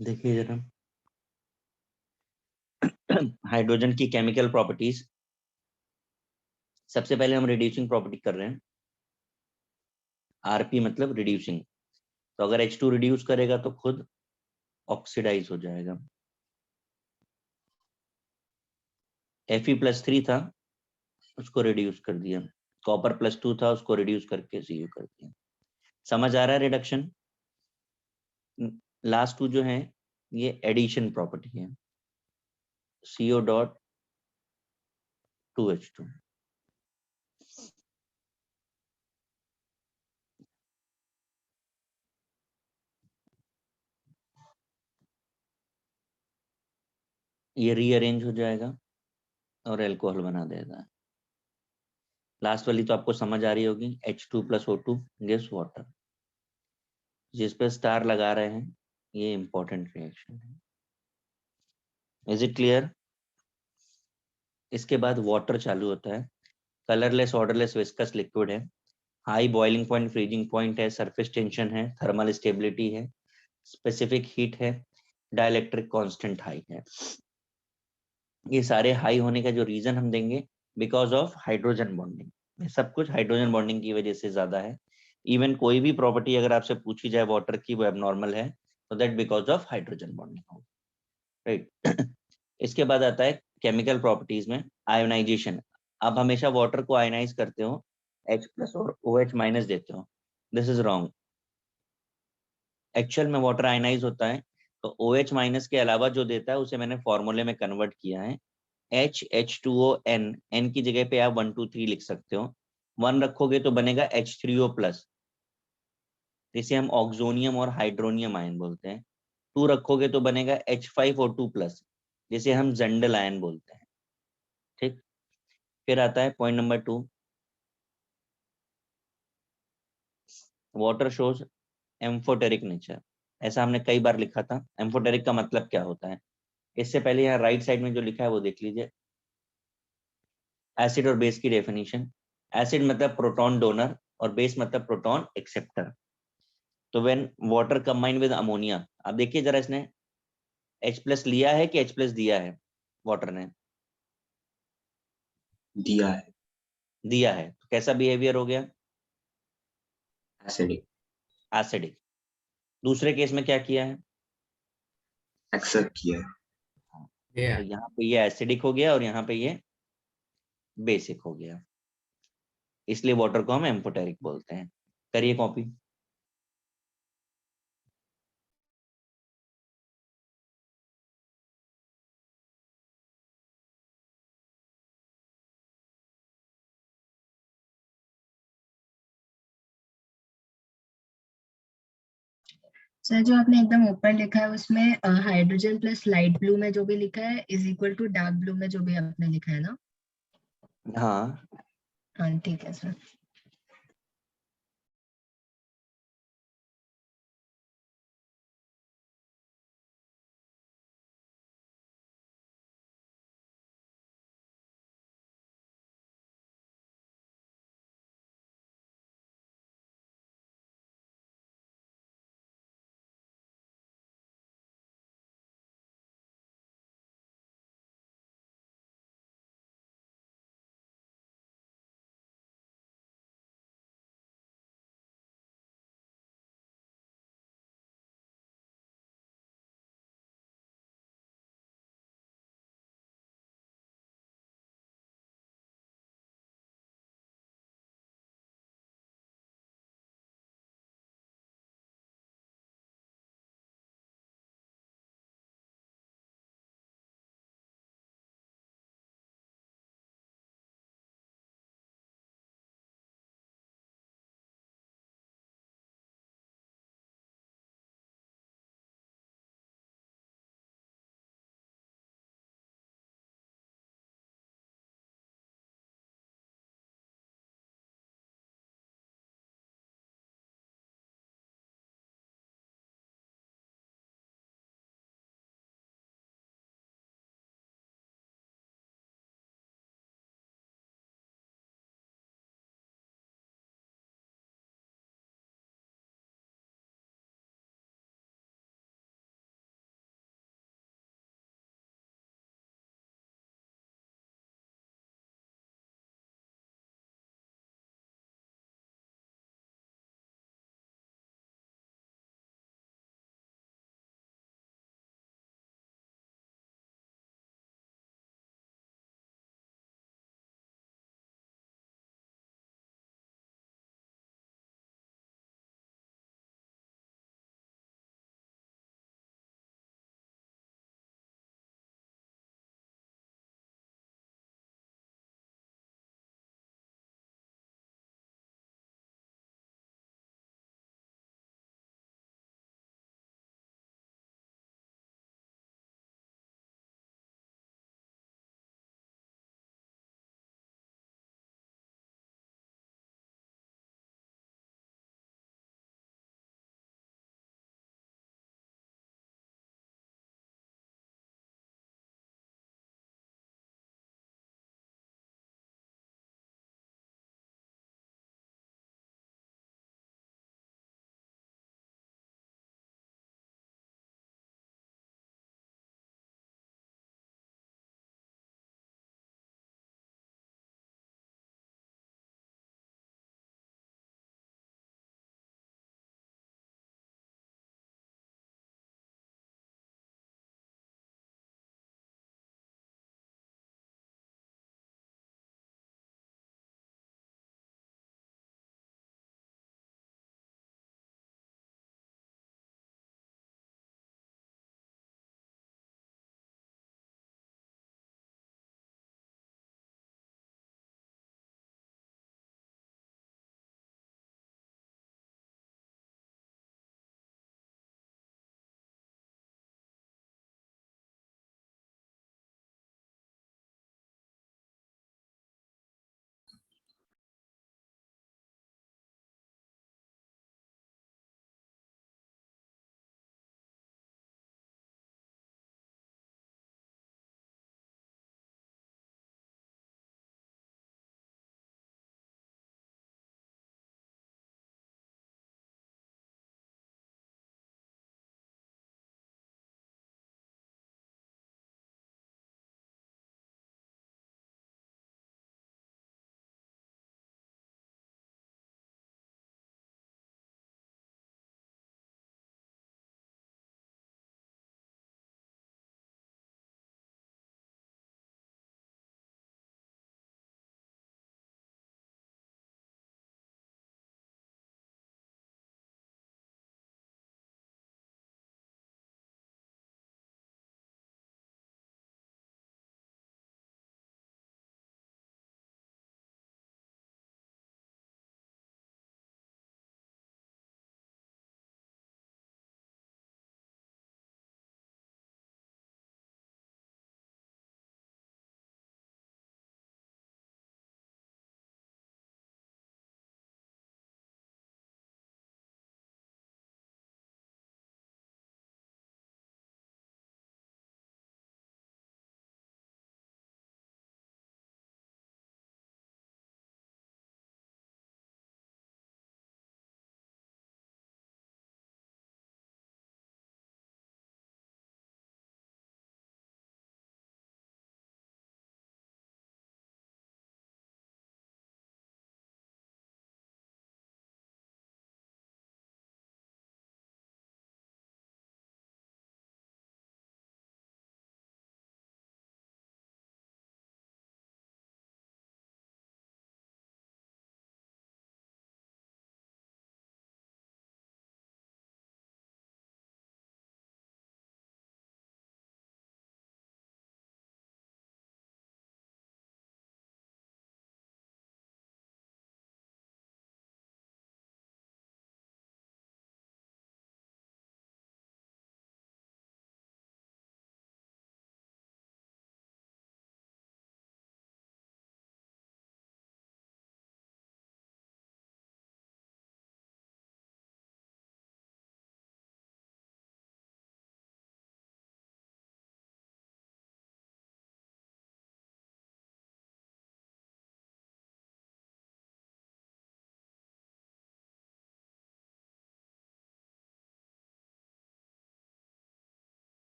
देखिए जरा, हाइड्रोजन की केमिकल प्रॉपर्टीज। सबसे पहले हम रिड्यूसिंग प्रॉपर्टी कर रहे हैं, आरपी मतलब रिड्यूसिंग। तो अगर H2 रिड्यूस करेगा तो खुद ऑक्सीडाइज हो जाएगा। Fe+3 था, उसको रिड्यूस कर दिया। कॉपर+2 था, उसको रिड्यूस करके Cu कर दिया। समझ आ रहा है रिडक्शन? लास्ट टू जो है ये एडिशन प्रॉपर्टी है, CO.2H2। ये रीअरेंज हो जाएगा और अल्कोहल बना देगा। लास्ट वाली तो आपको समझ आ रही होगी, H2+O2 गिव्स वाटर। जिस पे स्टार लगा रहे हैं ये इंपॉर्टेंट रिएक्शन है। Is it clear? इसके बाद वाटर चालू होता है। कलरलेस ऑर्डरलेस विस्कस लिक्विड है, high boiling point, freezing point है, सरफेस टेंशन है, थर्मल स्टेबिलिटी है, स्पेसिफिक हीट है, डाइलेक्ट्रिक कांस्टेंट हाई है। ये सारे हाई होने का जो रीजन हम देंगे, बिकॉज ऑफ हाइड्रोजन बॉन्डिंग। सब कुछ हाइड्रोजन बॉन्डिंग की वजह से ज्यादा है। इवन कोई भी प्रॉपर्टी अगर आपसे पूछी जाए वाटर की, वो एबनॉर्मल है, तो that because of hydrogen bonding हो, राइट। इसके बाद आता है केमिकल प्रॉपर्टीज में आयोनाइजेशन। आप हमेशा वाटर को आयोनाइज करते हो, H+ और OH- देते हो, दिस इज रॉन्ग। एक्चुअल में वाटर आयनाइज होता है तो OH- के अलावा जो देता है उसे मैंने फॉर्मूले में कन्वर्ट किया है, H2O N। N की जगह पे आप 1 2 3 लिख सकते हो। 1 रखोगे तो बनेगा H3O+, जिसे हम ऑक्सोनियम और हाइड्रोनियम आयन बोलते हैं। 2 रखोगे तो बनेगा H5O2+, जिसे हम जेंडल आयन बोलते हैं। ठीक, फिर आता है point number 2, water shows amphoteric nature. ऐसा हमने कई बार लिखा था। एम्फोटेरिक का मतलब क्या होता है? इससे पहले यहाँ राइट साइड में जो लिखा है वो देख लीजिए, एसिड और बेस की डेफिनेशन। एसिड मतलब प्रोटॉन डोनर और बेस मतलब प्रोटॉन एक्सेप्टर। तो when water combine with ammonia, अब देखिए जरा, इसने H+ लिया है कि H+ दिया है? वाटर ने दिया है, दिया है, तो कैसा बिहेवियर हो गया? Acidic, acidic. दूसरे केस में क्या किया है? एक्सेप्ट किया है। हाँ, तो यहाँ पे ये एसिडिक हो गया और यहाँ पे ये बेसिक हो गया, इसलिए वाटर को हम एम्फोटेरिक बोलते हैं। करिए कॉपी। सर जो आपने एकदम ऊपर लिखा है उसमें हाइड्रोजन प्लस लाइट ब्लू में जो भी लिखा है is equal to dark blue में जो भी आपने लिखा है ना? हाँ, हाँ ठीक है सर।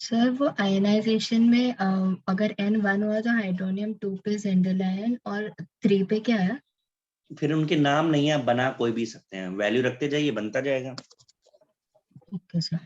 सर वो आयनाइजेशन में अगर N1 हुआ तो हाइड्रोनियम 2 पे जिंडल आयन और 3 पे क्या है? फिर उनके नाम नहीं है, आप बना कोई भी सकते हैं, वैल्यू रखते जाइए बनता जाएगा। Okay sir.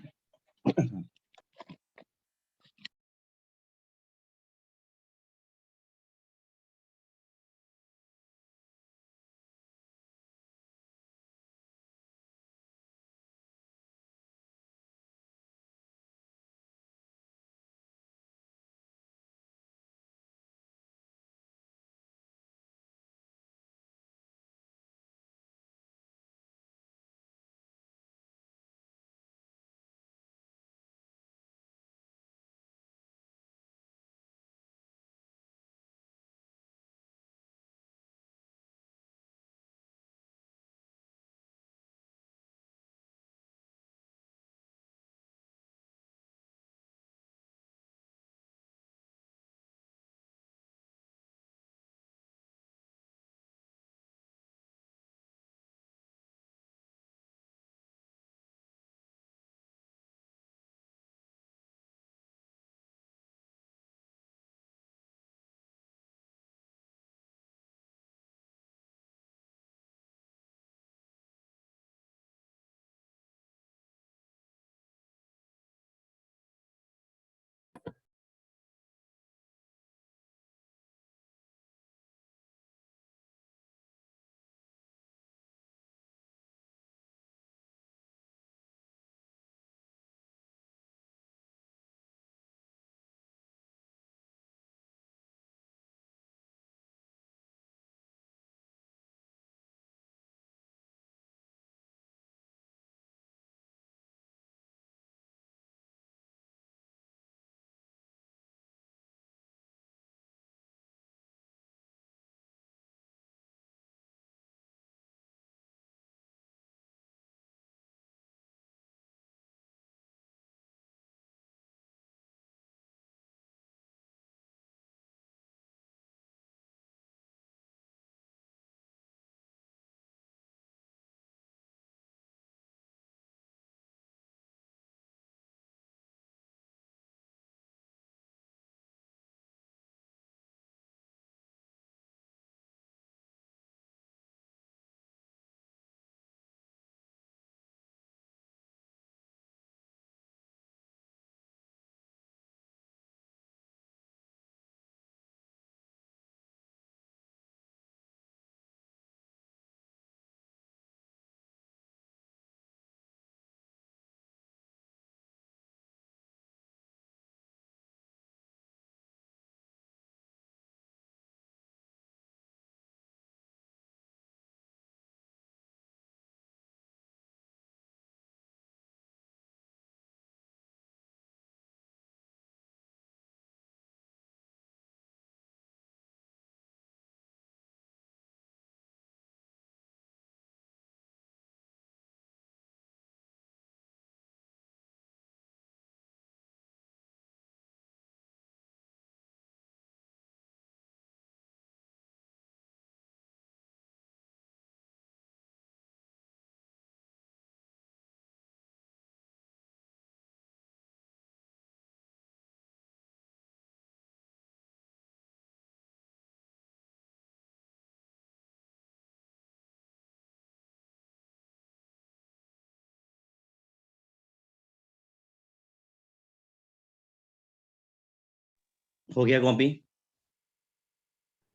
हो गया कॉपी?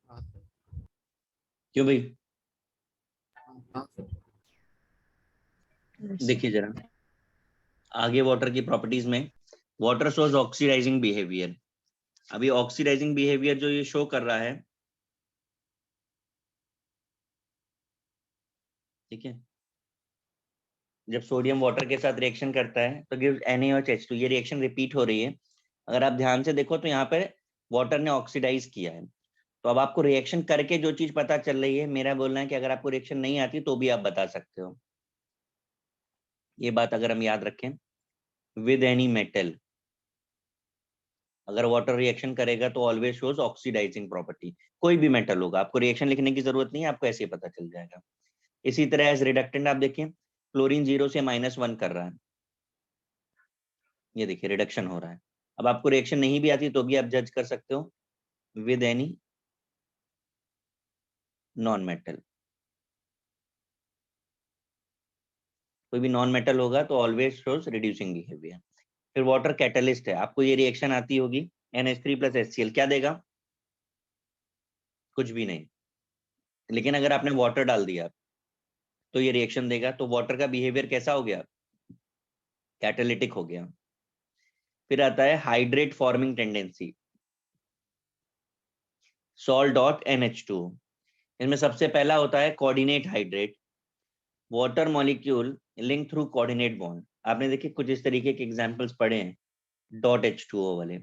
हाँ सर। क्यों भाई? हाँ सर। देखिए जरा आगे वाटर की प्रॉपर्टीज में, वाटर शोज ऑक्सीडाइजिंग बिहेवियर। अभी ऑक्सीडाइजिंग बिहेवियर जो ये शो कर रहा है, ठीक है, जब सोडियम वाटर के साथ रिएक्शन करता है तो गिव्स NaOH, ये रिएक्शन रिपीट हो रही है। अगर आप ध्यान से देखो तो यहाँ पे वाटर ने ऑक्सीडाइज किया है। तो अब आपको रिएक्शन करके जो चीज पता चल रही है, मेरा बोलना है कि अगर आपको रिएक्शन नहीं आती तो भी आप बता सकते हो। ये बात अगर हम याद रखें, विद एनी मेटल अगर वाटर रिएक्शन करेगा तो ऑलवेज शोज ऑक्सीडाइजिंग प्रॉपर्टी। कोई भी मेटल होगा, आपको रिएक्शन लिखने की जरूरत नहीं है, आपको ऐसे ही पता चल जाएगा। इसी तरह एज रिडक्टेंट आप देखिए, क्लोरीन 0 से -1 कर रहा है, ये देखिए रिडक्शन हो रहा है। अब आपको रिएक्शन नहीं भी आती तो भी आप जज कर सकते हो विद एनी नॉन मेटल। कोई भी नॉन मेटल होगा तो ऑलवेज शोज रिड्यूसिंग बिहेवियर। फिर वाटर कैटलिस्ट है, आपको ये रिएक्शन आती होगी NH3 प्लस HCl क्या देगा? कुछ भी नहीं, लेकिन अगर आपने वाटर डाल दिया तो ये रिएक्शन देगा। तो वाटर का बिहेवियर कैसा हो गया? कैटालिटिक हो गया। फिर आता है hydrate forming tendency, salt dot NH2। इसमें सबसे पहला होता है coordinate hydrate, water molecule link through coordinate bond. आपने देखिए कुछ इस तरीके के एग्जांपल्स पढ़े हैं, डॉट H2O वाले।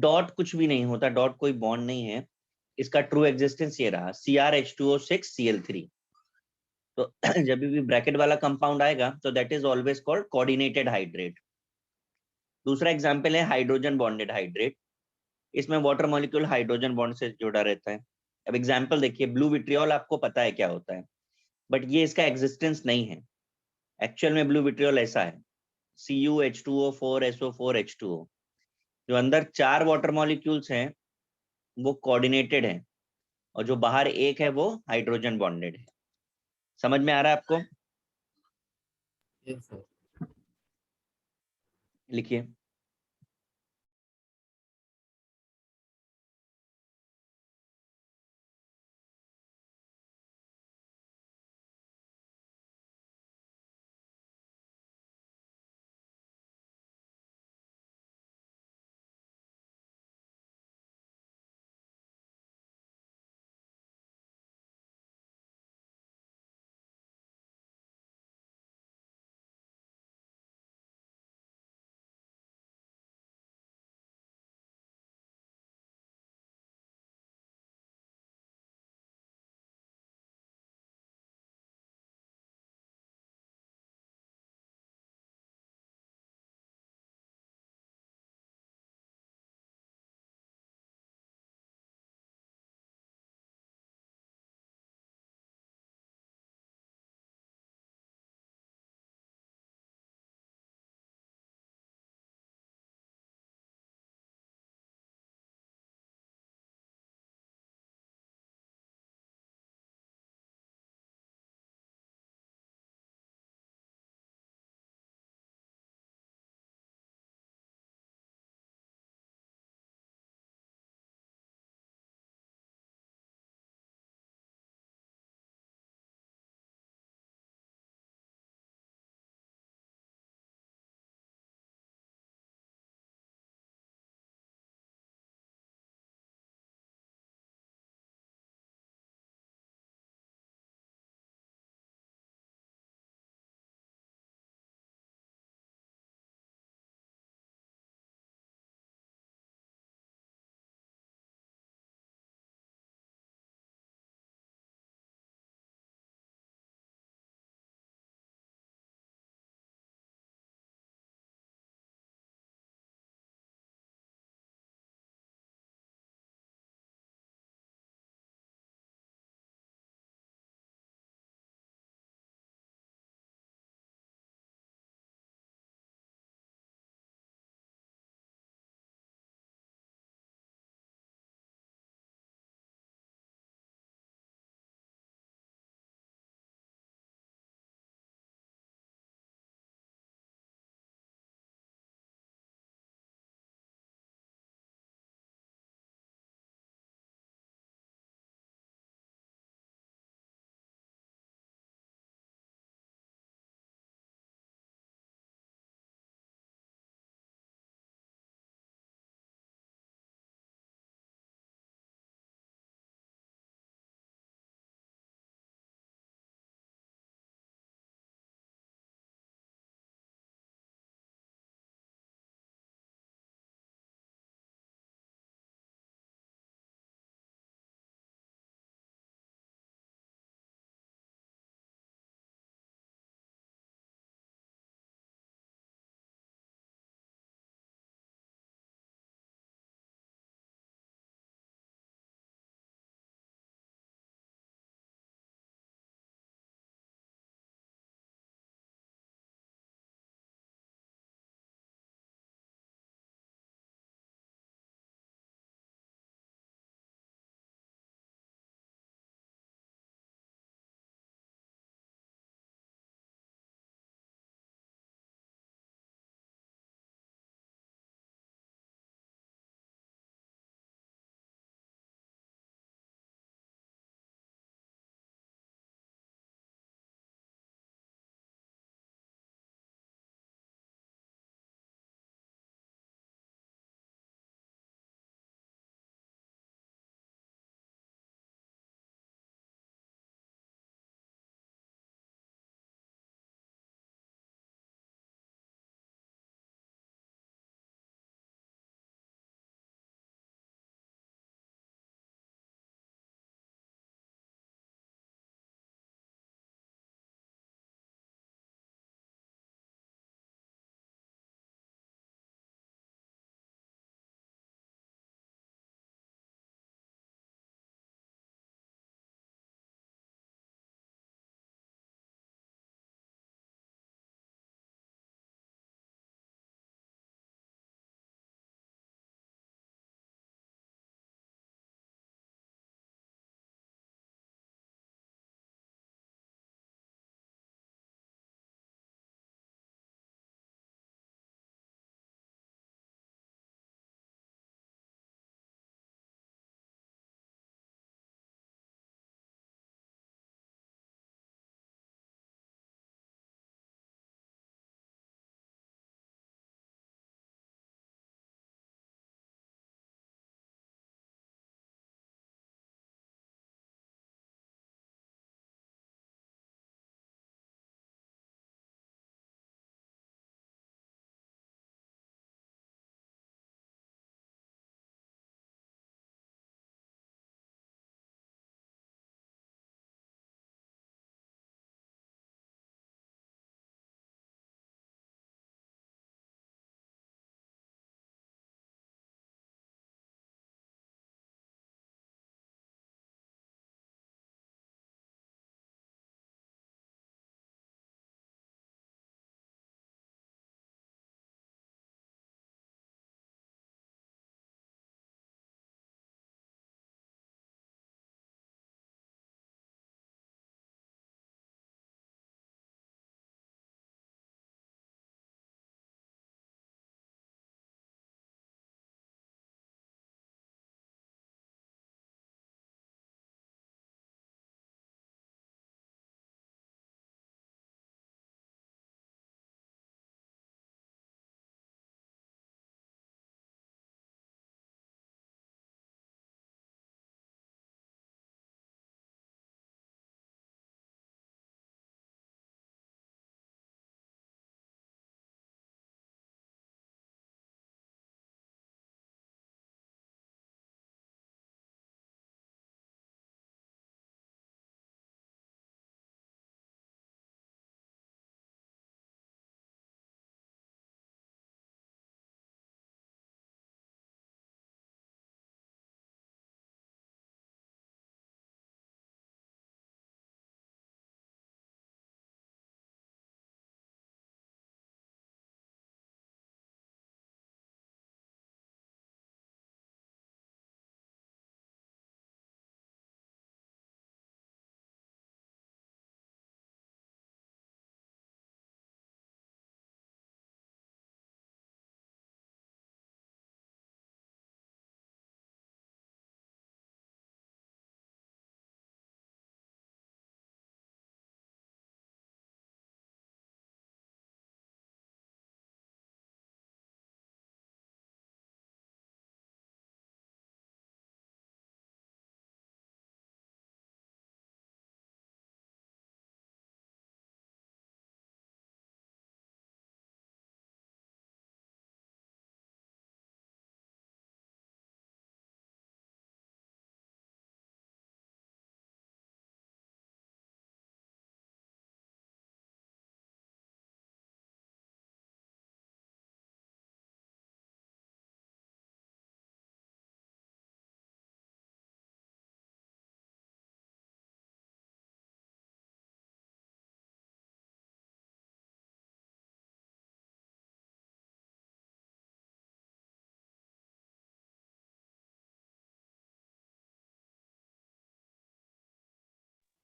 डॉट कुछ भी नहीं होता, डॉट कोई बॉन्ड नहीं है, इसका ट्रू एग्जिस्टेंस ये रहा CrH2O6Cl3। तो जब भी ब्रैकेट वाला कंपाउंड आएगा तो that is always called coordinated hydrate. दूसरा एग्जांपल है हाइड्रोजन बॉन्डेड हाइड्रेट, इसमें वाटर मॉलिक्यूल हाइड्रोजन बॉन्ड से जुड़ा रहता है। अब एग्जांपल देखिए, ब्लू विट्रियोल आपको पता है क्या होता है, बट ये इसका एग्जिस्टेंस नहीं है। एक्चुअल में ब्लू विट्रियोल ऐसा है CuH2O4SO4H2O, जो अंदर 4 वाटर मॉलिक्यूल्स हैं वो कोऑर्डिनेटेड हैं, और जो बाहर एक है वो हाइड्रोजन बॉन्डेड है। समझ में आ रहा है आपको? Yes sir. लिखिए।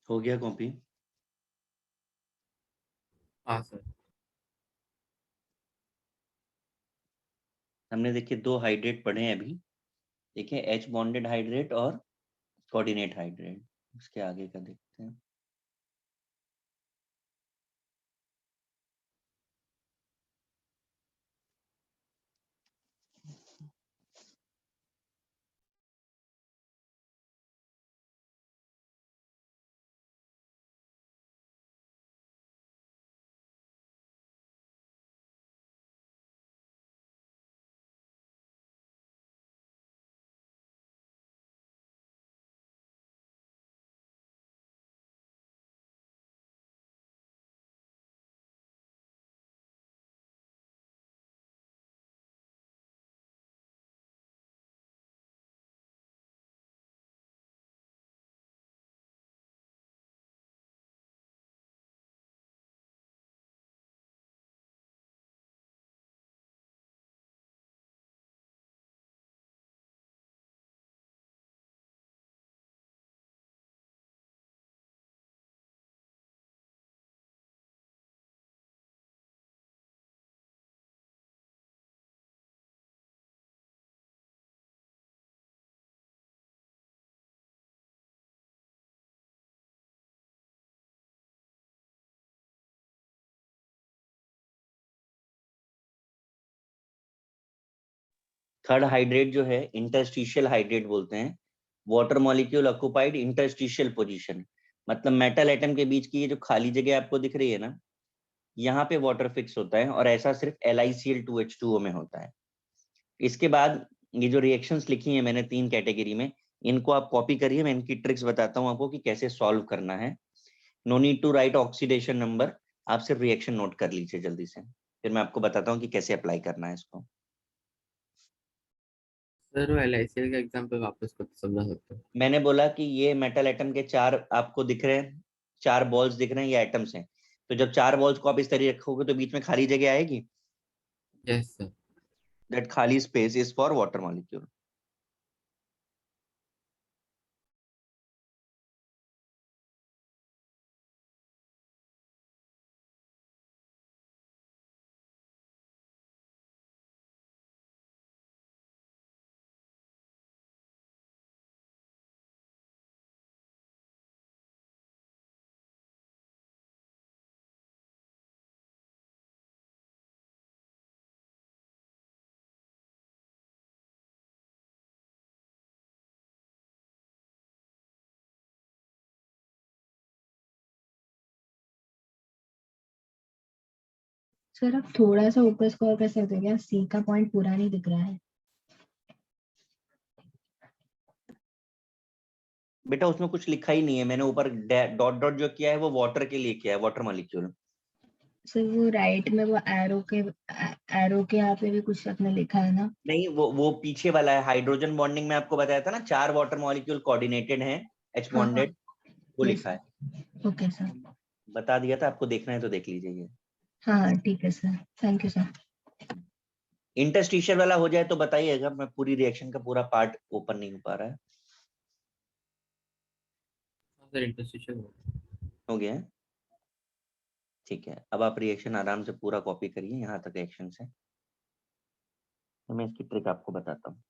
हो गया कॉपी? हाँ सर। हमने देखिए 2 हाइड्रेट पढ़े हैं अभी। देखिए H बॉन्डेड हाइड्रेट और कोऑर्डिनेट हाइड्रेट। उसके आगे का देखते हैं। थर्ड हाइड्रेट जो है इंटरस्टिशियल हाइड्रेट बोलते हैं। Water molecule occupied interstitial position, मतलब मेटल एटम के बीच की ये जो खाली जगह आपको दिख रही है ना, यहाँ पे वाटर फिक्स होता है और ऐसा सिर्फ LiCl2H2O में होता है। इसके बाद ये जो रिएक्शंस लिखी हैं मैंने 3 कैटेगरी में, इनको आप कॉपी करिए। मैं इनकी ट्रिक्स बताता हूँ आपको कि कैसे सॉल्व करना है। No need to write oxidation number, आप सिर्फ रिएक्शन नोट कर लीजिए जल्दी से, फिर मैं आपको बताता हूँ कि कैसे अप्लाई करना है इसको। सर वो LICL का एग्जाम्पल वापस समझा सकते हो? मैंने बोला कि ये मेटल एटम के 4 आपको दिख रहे हैं, 4 बॉल्स दिख रहे हैं, ये एटम्स हैं। तो जब 4 बॉल्स को आप इस तरह रखोगे तो बीच में खाली जगह आएगी। Yes sir. दैट खाली space is for water molecule. Sir आप थोड़ा सा ऊपर स्क्रॉल कर सकते हो क्या? सी का पॉइंट पूरा नहीं दिख रहा है। बेटा उसमें कुछ लिखा ही नहीं है, मैंने ऊपर डॉट डॉट जो किया है वो वाटर के लिए किया है, वाटर मॉलिक्यूल। सर वो राइट में वो एरो के यहाँ पे भी कुछ आपने लिखा है ना? नहीं, वो पीछे वाला है। हाइड्रोजन बॉन्डिंग में आपको बताया था ना, 4 वाटर मॉलिक्यूल कोऑर्डिनेटेड हैं, H हाँ हाँ। बॉन्डेड, वो यस लिखा है। Okay sir. बता दिया था, आपको देखना है तो देख लीजिए। ये हाँ हाँ ठीक है sir, thank you sir. Interstitial वाला हो जाए तो बताइएगा, मैं पूरी रिएक्शन का पूरा पार्ट ओपन नहीं हो पा रहा है। हाँ सर, इंटरस्टिशियल हो गया है? ठीक है, अब आप रिएक्शन आराम से पूरा कॉपी करिए यहाँ तक रिएक्शन से। तो मैं इसकी ट्रिक आपको बताता हूँ।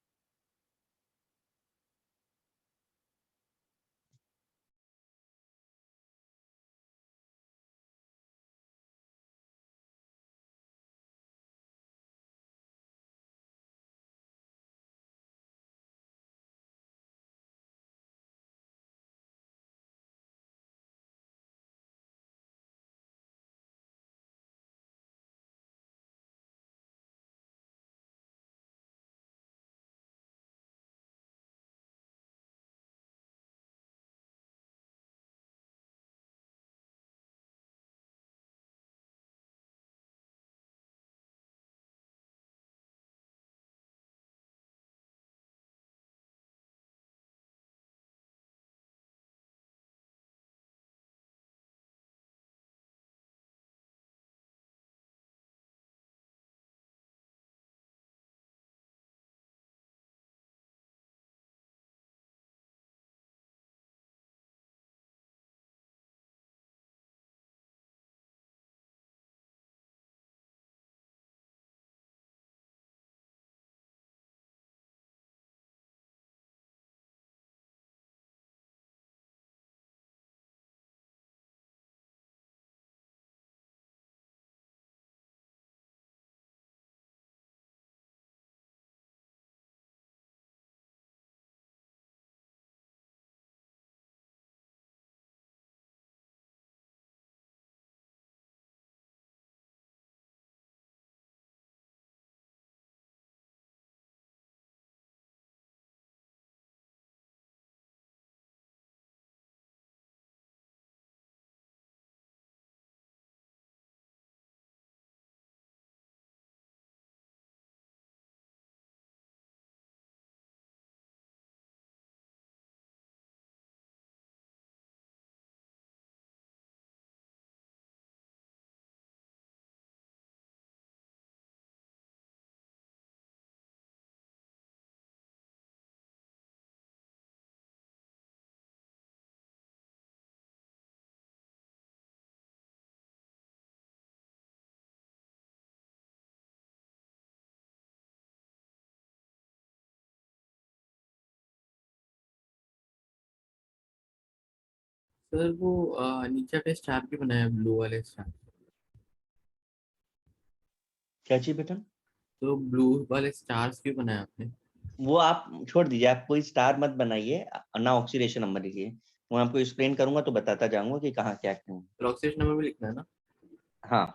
सर वो नीचे पे स्टार भी बनाया ब्लू वाले स्टार, क्या चाहिए बेटा? तो ब्लू वाले स्टार्स क्यों बनाए आपने? वो आप छोड़ दीजिए, आप कोई स्टार मत बनाइए, ना ऑक्सीडेशन नंबर लिखिए। मैं आपको एक्सप्लेन करूंगा तो बताता जाऊंगा कि कहाँ क्या क्यों। तो ऑक्सीडेशन नंबर भी लिखना है ना? हाँ,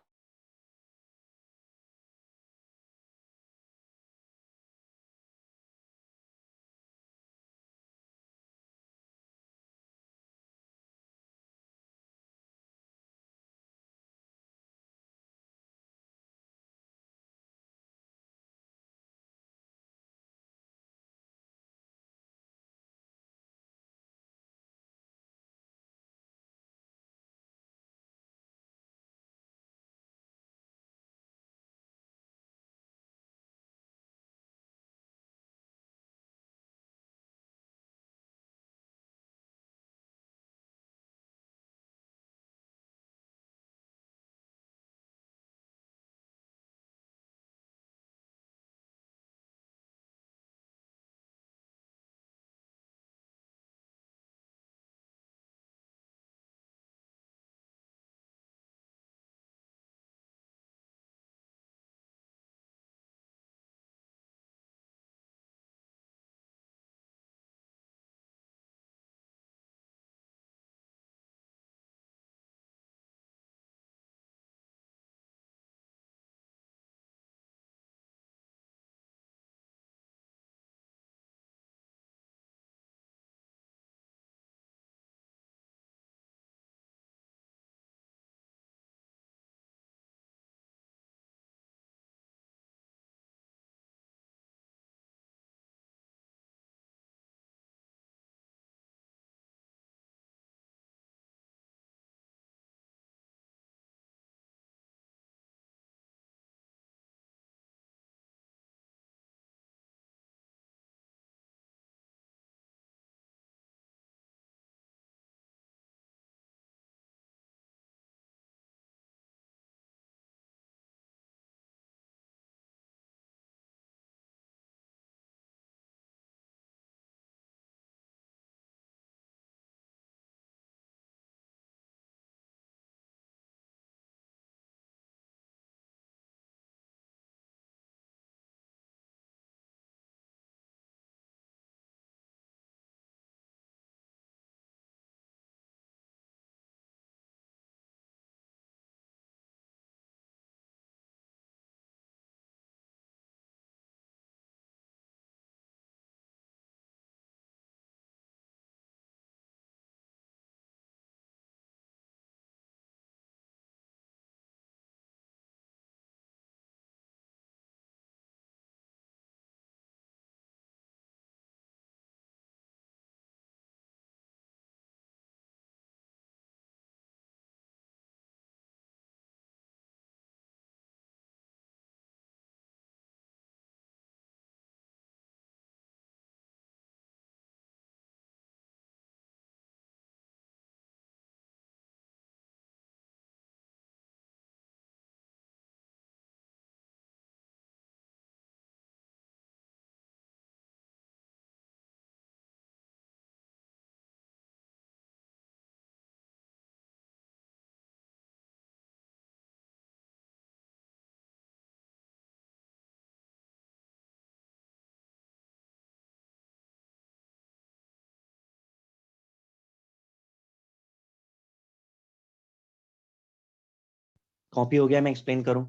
कॉपी हो गया? मैं एक्सप्लेन करूं?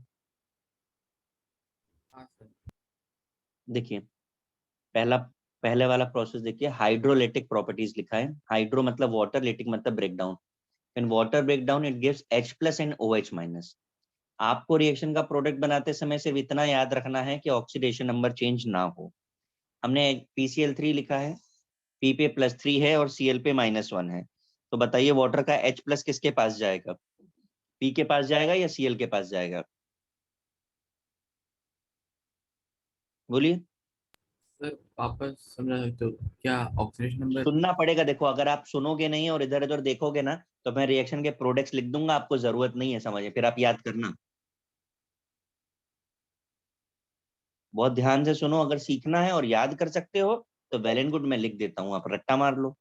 हाँ सर। देखिए, पहला पहले वाला प्रोसेस देखिए, हाइड्रोलिटिक प्रॉपर्टीज लिखा है। हाइड्रो मतलब वाटर, लिटिक मतलब breakdown. In water breakdown it gives H plus and OH minus. आपको रिएक्शन का प्रोडक्ट बनाते समय सिर्फ इतना याद रखना है कि ऑक्सीडेशन नंबर चेंज ना हो। हमने PCl3 लिखा है, P पे +3 है और Cl पे -1 है। तो बताइए वाटर का H प्लस किसके पास जाएगा? P के पास जाएगा या Cl के पास जाएगा? बोलिए। सर वापस समझा सकते हो क्या ऑक्सीडेशन नंबर? सुनना पड़ेगा। देखो, अगर आप सुनोगे नहीं और इधर उधर देखोगे ना, तो मैं रिएक्शन के प्रोडक्ट्स लिख दूंगा, आपको जरूरत नहीं है समझे, फिर आप याद करना। बहुत ध्यान से सुनो, अगर सीखना है और याद कर सकते हो तो वेल एंड गुड, मैं लिख देता हूँ, आप रट्टा मार लो।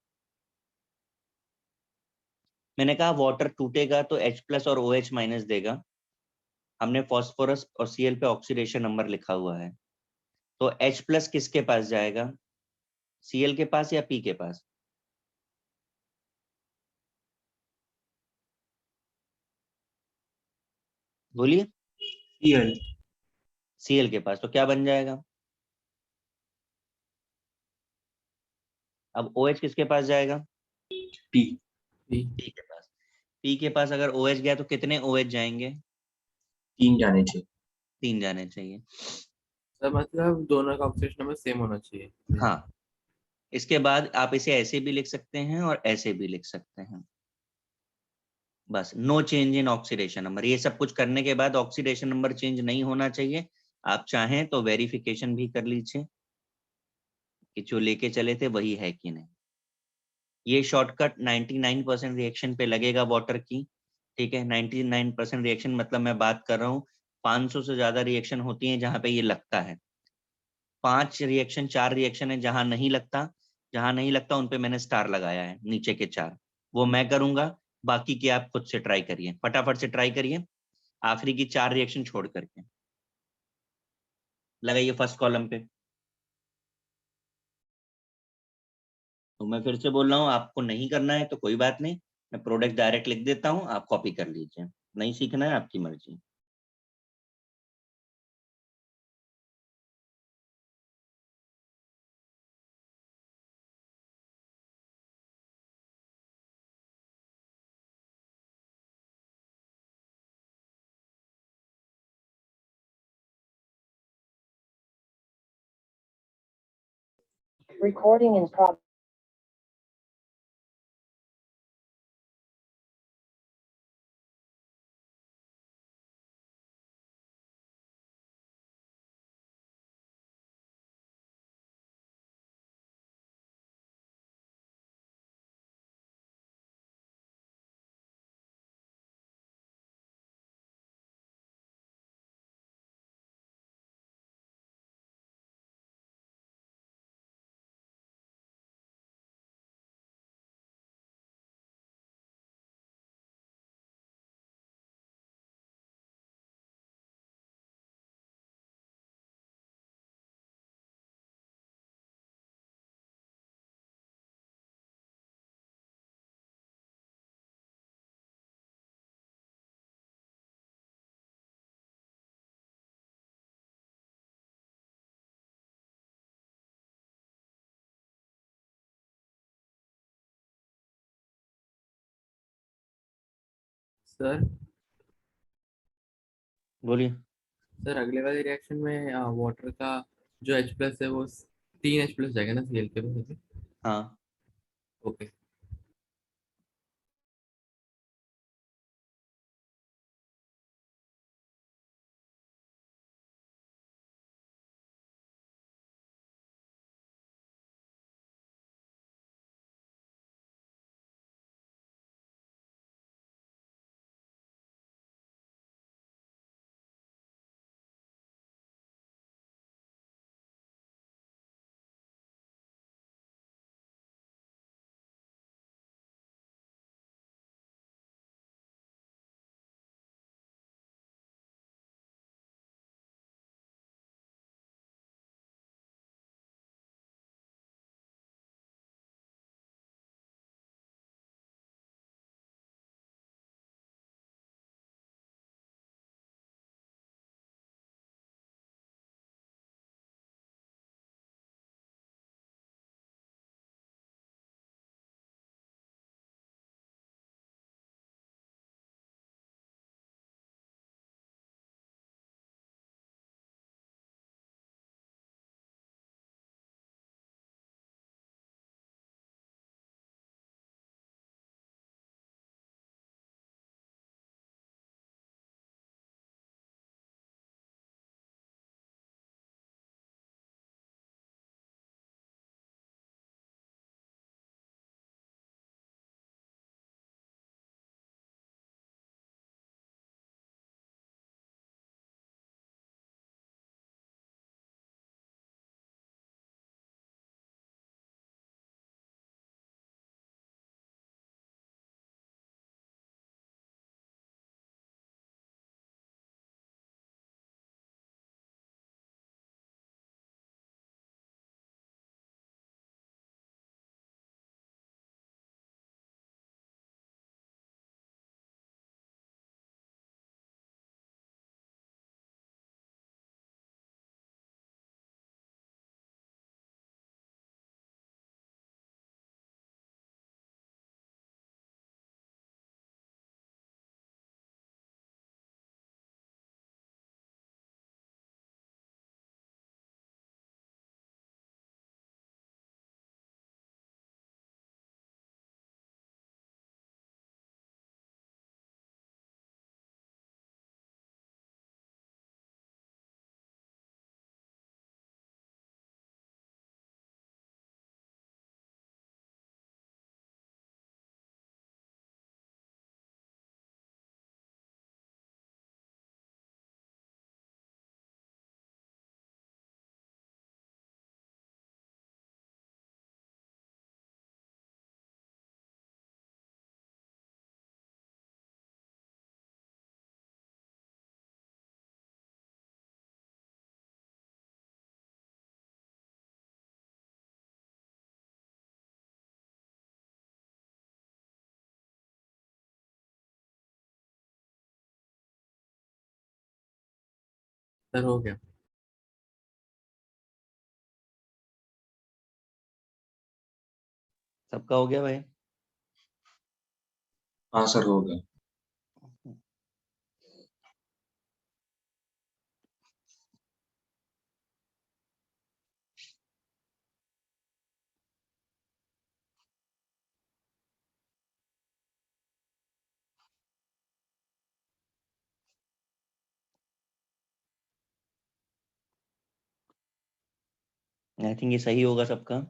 मैंने कहा वाटर टूटेगा तो H+ और OH- देगा। हमने फास्फोरस और Cl पे ऑक्सीडेशन नंबर लिखा हुआ है, तो H+ किसके पास जाएगा, Cl के पास या P के पास? बोलिए। Cl Cl के पास, तो क्या बन जाएगा? अब OH किसके पास जाएगा? P P P के पास। P के पास अगर OH गया तो कितने OH जाएंगे? 3 जाने चाहिए। 3 जाने चाहिए। सर मतलब दोनों का ऑक्सीडेशन नंबर सेम होना चाहिए। हाँ, इसके बाद आप इसे ऐसे भी लिख सकते हैं और ऐसे भी लिख सकते हैं, बस no change in oxidation number. ये सब कुछ करने के बाद ऑक्सीडेशन नंबर चेंज नहीं होना चाहिए। आप चाहें तो वेरिफिकेशन भी कर लीजिए कि जो लेके चले थे वही है कि नहीं। ये शॉर्टकट 99% रिएक्शन पे लगेगा वाटर की, ठीक है। 99% रिएक्शन मतलब मैं बात कर रहा हूँ 500 से ज्यादा रिएक्शन होती हैं जहां पे ये लगता है। 4 रिएक्शन है जहां नहीं लगता। जहां नहीं लगता उन पे मैंने स्टार लगाया है, नीचे के 4 वो मैं करूंगा। बाकी की आप खुद से ट्राई करिए, फटाफट से ट्राई करिए, आखिरी की 4 रिएक्शन छोड़ करके लगाइए फर्स्ट कॉलम पे। तो मैं फिर से बोल रहा हूँ, आपको नहीं करना है तो कोई बात नहीं, मैं प्रोडक्ट डायरेक्ट लिख देता हूँ, आप कॉपी कर लीजिए। नहीं सीखना है आपकी मर्जी। Recording in progress. सर बोलिए। सर अगले वाले रिएक्शन में वाटर का जो H+ है वो 3 H+ जाएगा ना Cl के पास। हाँ, ओके। सर हो गया। सबका हो गया भाई? हाँ सर हो गया। आई थिंक ये सही होगा सबका।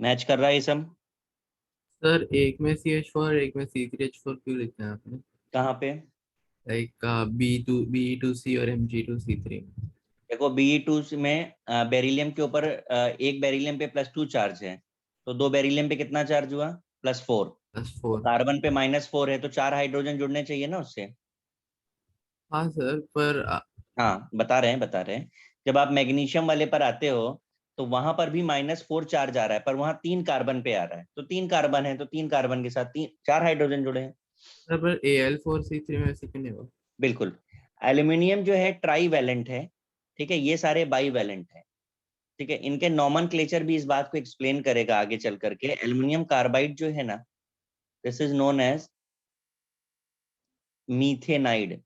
मैच कर रहा है ये सब? सर एक में CH4 एक में C3H4 क्यों लिखते हैं आपने? कहाँ पे? लाइक Be2C और Mg2C3। देखो Be2 में बेरिलियम के ऊपर एक बेरिलियम पे +2 चार्ज है, तो 2 बेरिलियम पे कितना चार्ज हुआ? +4। तो +4। कार्बन पे -4 है, तो 4 हाइड्रोजन जुड़ने चाहिए ना उससे। हाँ सर पर हाँ बता रहे हैं। जब आप मैग्नीशियम वाले पर आते हो तो वहां पर भी -4 चार्ज आ रहा है, पर वहां 3 कार्बन पे आ रहा है, तो 3 कार्बन है तो 3 कार्बन के साथ 4 हाइड्रोजन जुड़े हैं। सर पर Al4C3 में ऐसे क्यों नहीं हुआ? बिल्कुल। एल्यूमिनियम जो है ट्राई वैलेंट है, ठीक है, ये सारे बाई वैलेंट है, ठीक है। इनके नॉमनक्लेचर भी इस बात को एक्सप्लेन करेगा आगे चल करके। एल्यूमिनियम कार्बाइड जो है ना, this is known as methanide.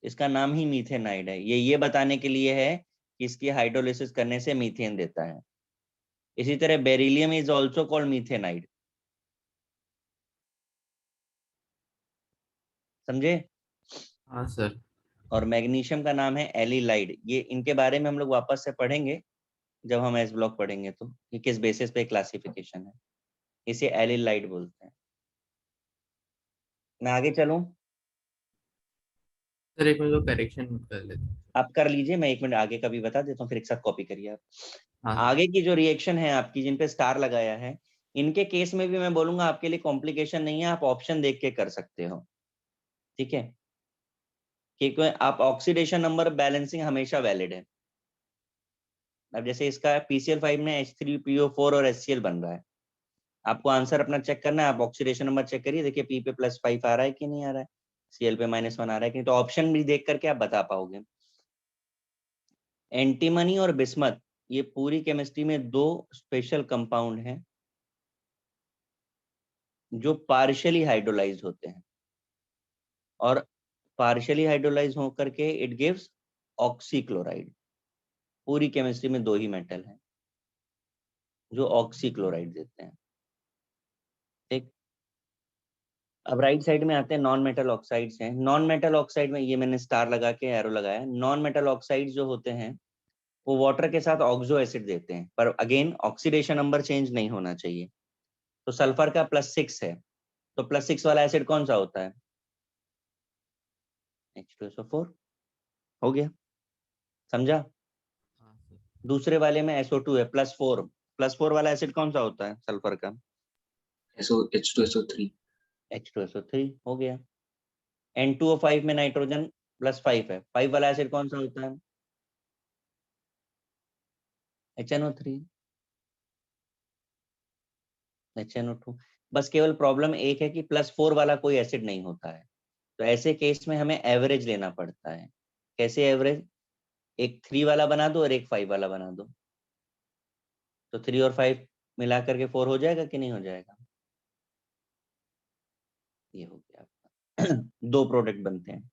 इसका नाम ही मीथेनाइड है, ये बताने के लिए है कि इसकी हाइड्रोलिसिस करने से मीथेन देता है। इसी तरह beryllium is also called methanide. समझे? हाँ सर। और मैग्नीशियम का नाम है एलिलाइड। ये इनके बारे में हम लोग वापस से पढ़ेंगे जब हम एस ब्लॉक पढ़ेंगे, तो ये किस बेसिस पे क्लासिफिकेशन है। इसे एलिलाइड बोलते हैं। मैं आगे चलूं? सर एक मिनट को करेक्शन कर लेते हैं। आप कर लीजिए, मैं 1 मिनट आगे का भी बता देता हूँ, फिर एक साथ कॉपी करिए आप। हाँ आगे की जो रिएक्शन है आपकी, जिन पे स्टार लगाया है, इनके केस में भी मैं बोलूंगा आपके लिए कॉम्प्लिकेशन नहीं है, आप ऑप्शन देख के कर सकते हो, ठीक है। क्योंकि आप ऑक्सीडेशन नंबर बैलेंसिंग हमेशा वैलिड है। अब जैसे इसका PCl5 में H3PO4 और HCl बन रहा है, आपको आंसर अपना चेक करना है। आप ऑक्सीडेशन नंबर चेक करिए, देखिए P पे +5 आ रहा है कि नहीं आ रहा है, Cl पे -1 आ रहा है कि नहीं, तो ऑप्शन भी देख करके आप बता पाओगे। एंटीमनी और बिस्मथ, ये पूरी केमिस्ट्री में 2 स्पेशल कंपाउंड हैं जो पार्शियली हाइड्रोलाइज होते हैं, और पार्शियली हाइड्रोलाइज होकर के इट गिव्स ऑक्सीक्लोराइड। पूरी केमिस्ट्री में 2 ही मेटल हैं जो ऑक्सीक्लोराइड देते हैं, ठीक। अब राइट साइड में आते हैं, नॉन मेटल ऑक्साइड्स हैं। नॉन मेटल ऑक्साइड में ये मैंने स्टार लगा के एरो लगाया। नॉन मेटल ऑक्साइड्स जो होते हैं वो वाटर के साथ ऑक्सो एसिड देते हैं, पर अगेन ऑक्सीडेशन नंबर चेंज नहीं होना चाहिए। तो सल्फर का +6 है, तो +6 वाला एसिड कौन सा होता है? H2SO4। हो गया, समझा? हाँ सर। दूसरे वाले में SO2 है, +4 वाला एसिड कौन सा होता है सल्फर का? H2SO3। H2SO3। हो गया। N2O5 में नाइट्रोजन +5 है, 5 वाला एसिड कौन सा होता है? HNO3। HNO2। बस केवल प्रॉब्लम एक है कि +4 वाला कोई एसिड नहीं होता है, तो ऐसे केस में हमें एवरेज लेना पड़ता है। कैसे एवरेज? एक 3 वाला बना दो और एक 5 वाला बना दो, तो 3 और 5 मिला करके 4 हो जाएगा कि नहीं हो जाएगा? ये हो गया आपका। 2 प्रोडक्ट बनते हैं।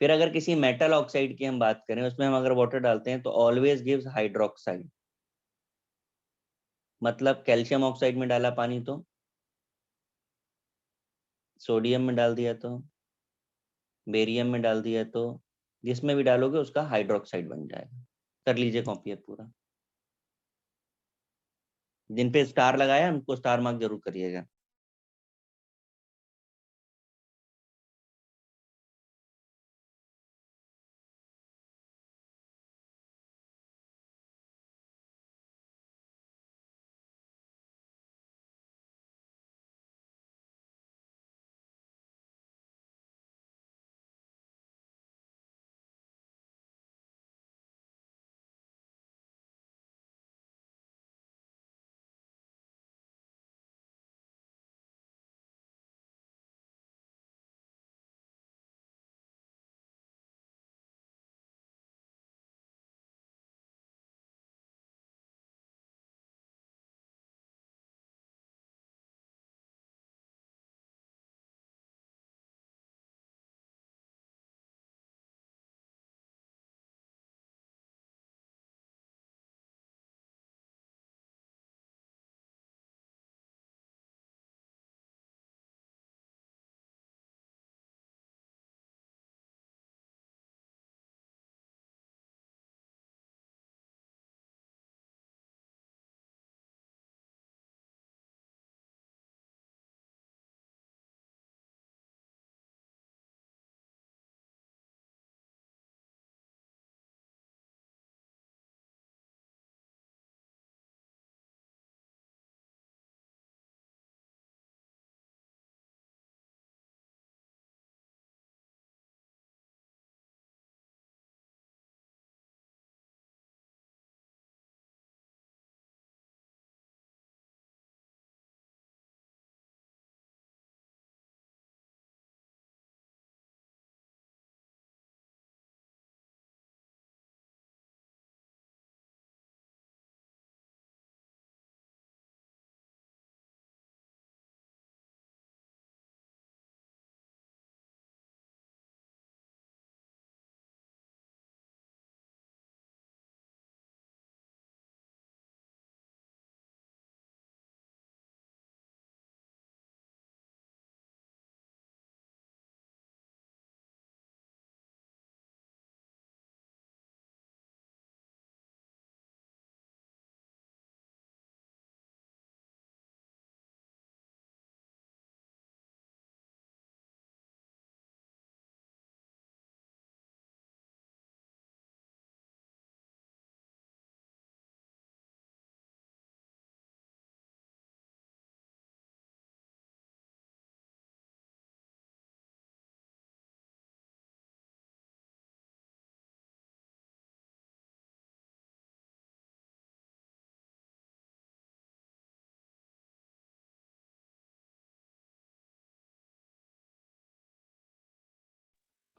फिर अगर किसी मेटल ऑक्साइड की हम बात करें, उसमें हम अगर वाटर डालते हैं तो ऑलवेज गिव्स हाइड्रोक्साइड। मतलब कैल्शियम ऑक्साइड में डाला पानी तो, सोडियम में डाल दिया तो, बेरियम में डाल दिया तो, जिसमें भी डालोगे उसका हाइड्रोक्साइड बन जाएगा। कर लीजिए कॉपी अब पूरा। जिन पे स्टार लगाया उनको स्टार मार्क जरूर करिएगा।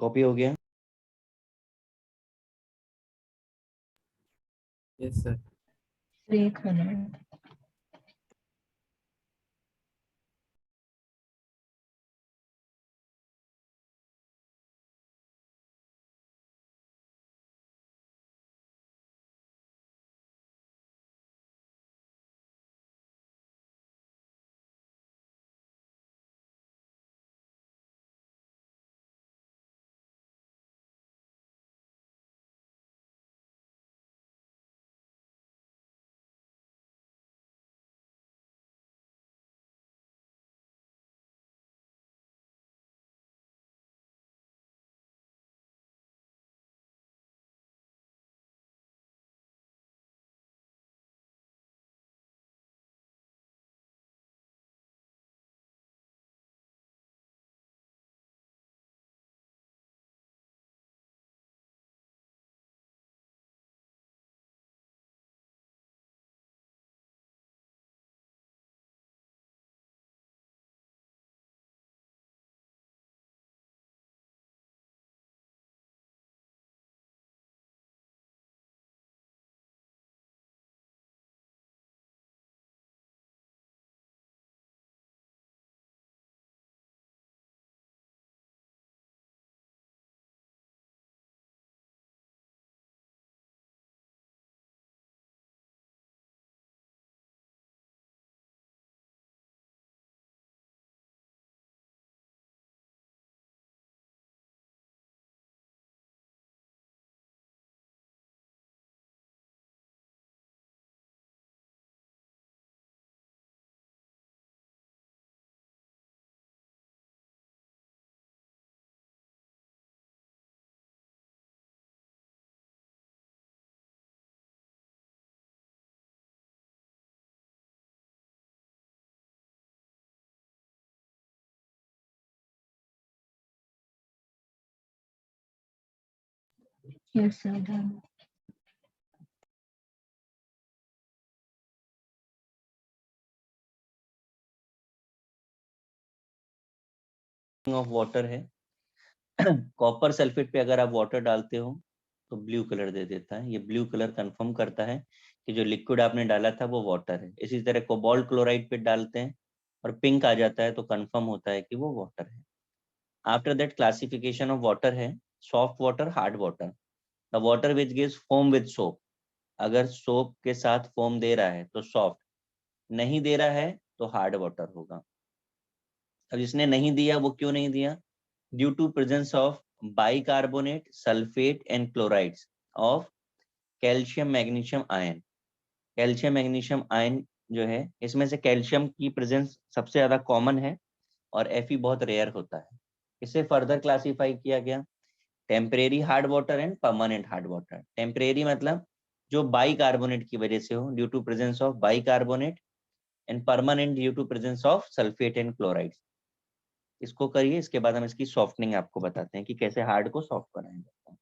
कॉपी हो गया? Yes sir. एक मिनट। Yes, sir. Done. Of water है कॉपर सल्फेट पे अगर आप वाटर डालते हो तो ब्लू कलर दे देता है। ये ब्लू कलर कंफर्म करता है कि जो लिक्विड आपने डाला था वो वाटर है। इसी तरह कोबाल्ट क्लोराइड पे डालते हैं और पिंक आ जाता है तो कंफर्म होता है कि वो वाटर है। After that classification of water है soft water, hard water. The water which gives foam with soap, अगर सोप के साथ फोम दे रहा है तो सॉफ्ट, नहीं दे रहा है तो हार्ड वाटर होगा। अब जिसने नहीं दिया वो क्यों नहीं दिया? Due to presence of bicarbonate, sulphate and chlorides of calcium magnesium ion. Calcium magnesium ion जो है इसमें से कैल्शियम की प्रेजेंस सबसे ज्यादा कॉमन है और Fe बहुत रेयर होता है। इसे फर्दर क्लासिफाई किया गया temporary hard water and permanent hard water. Temporary मतलब जो बाइकार्बोनेट की वजह से हो, due to presence of bicarbonate, and permanent due to presence of sulphate and chlorides. इसको करिए, इसके बाद हम इसकी सॉफ्टनिंग आपको बताते हैं कि कैसे हार्ड को सॉफ्ट बनाएंगे।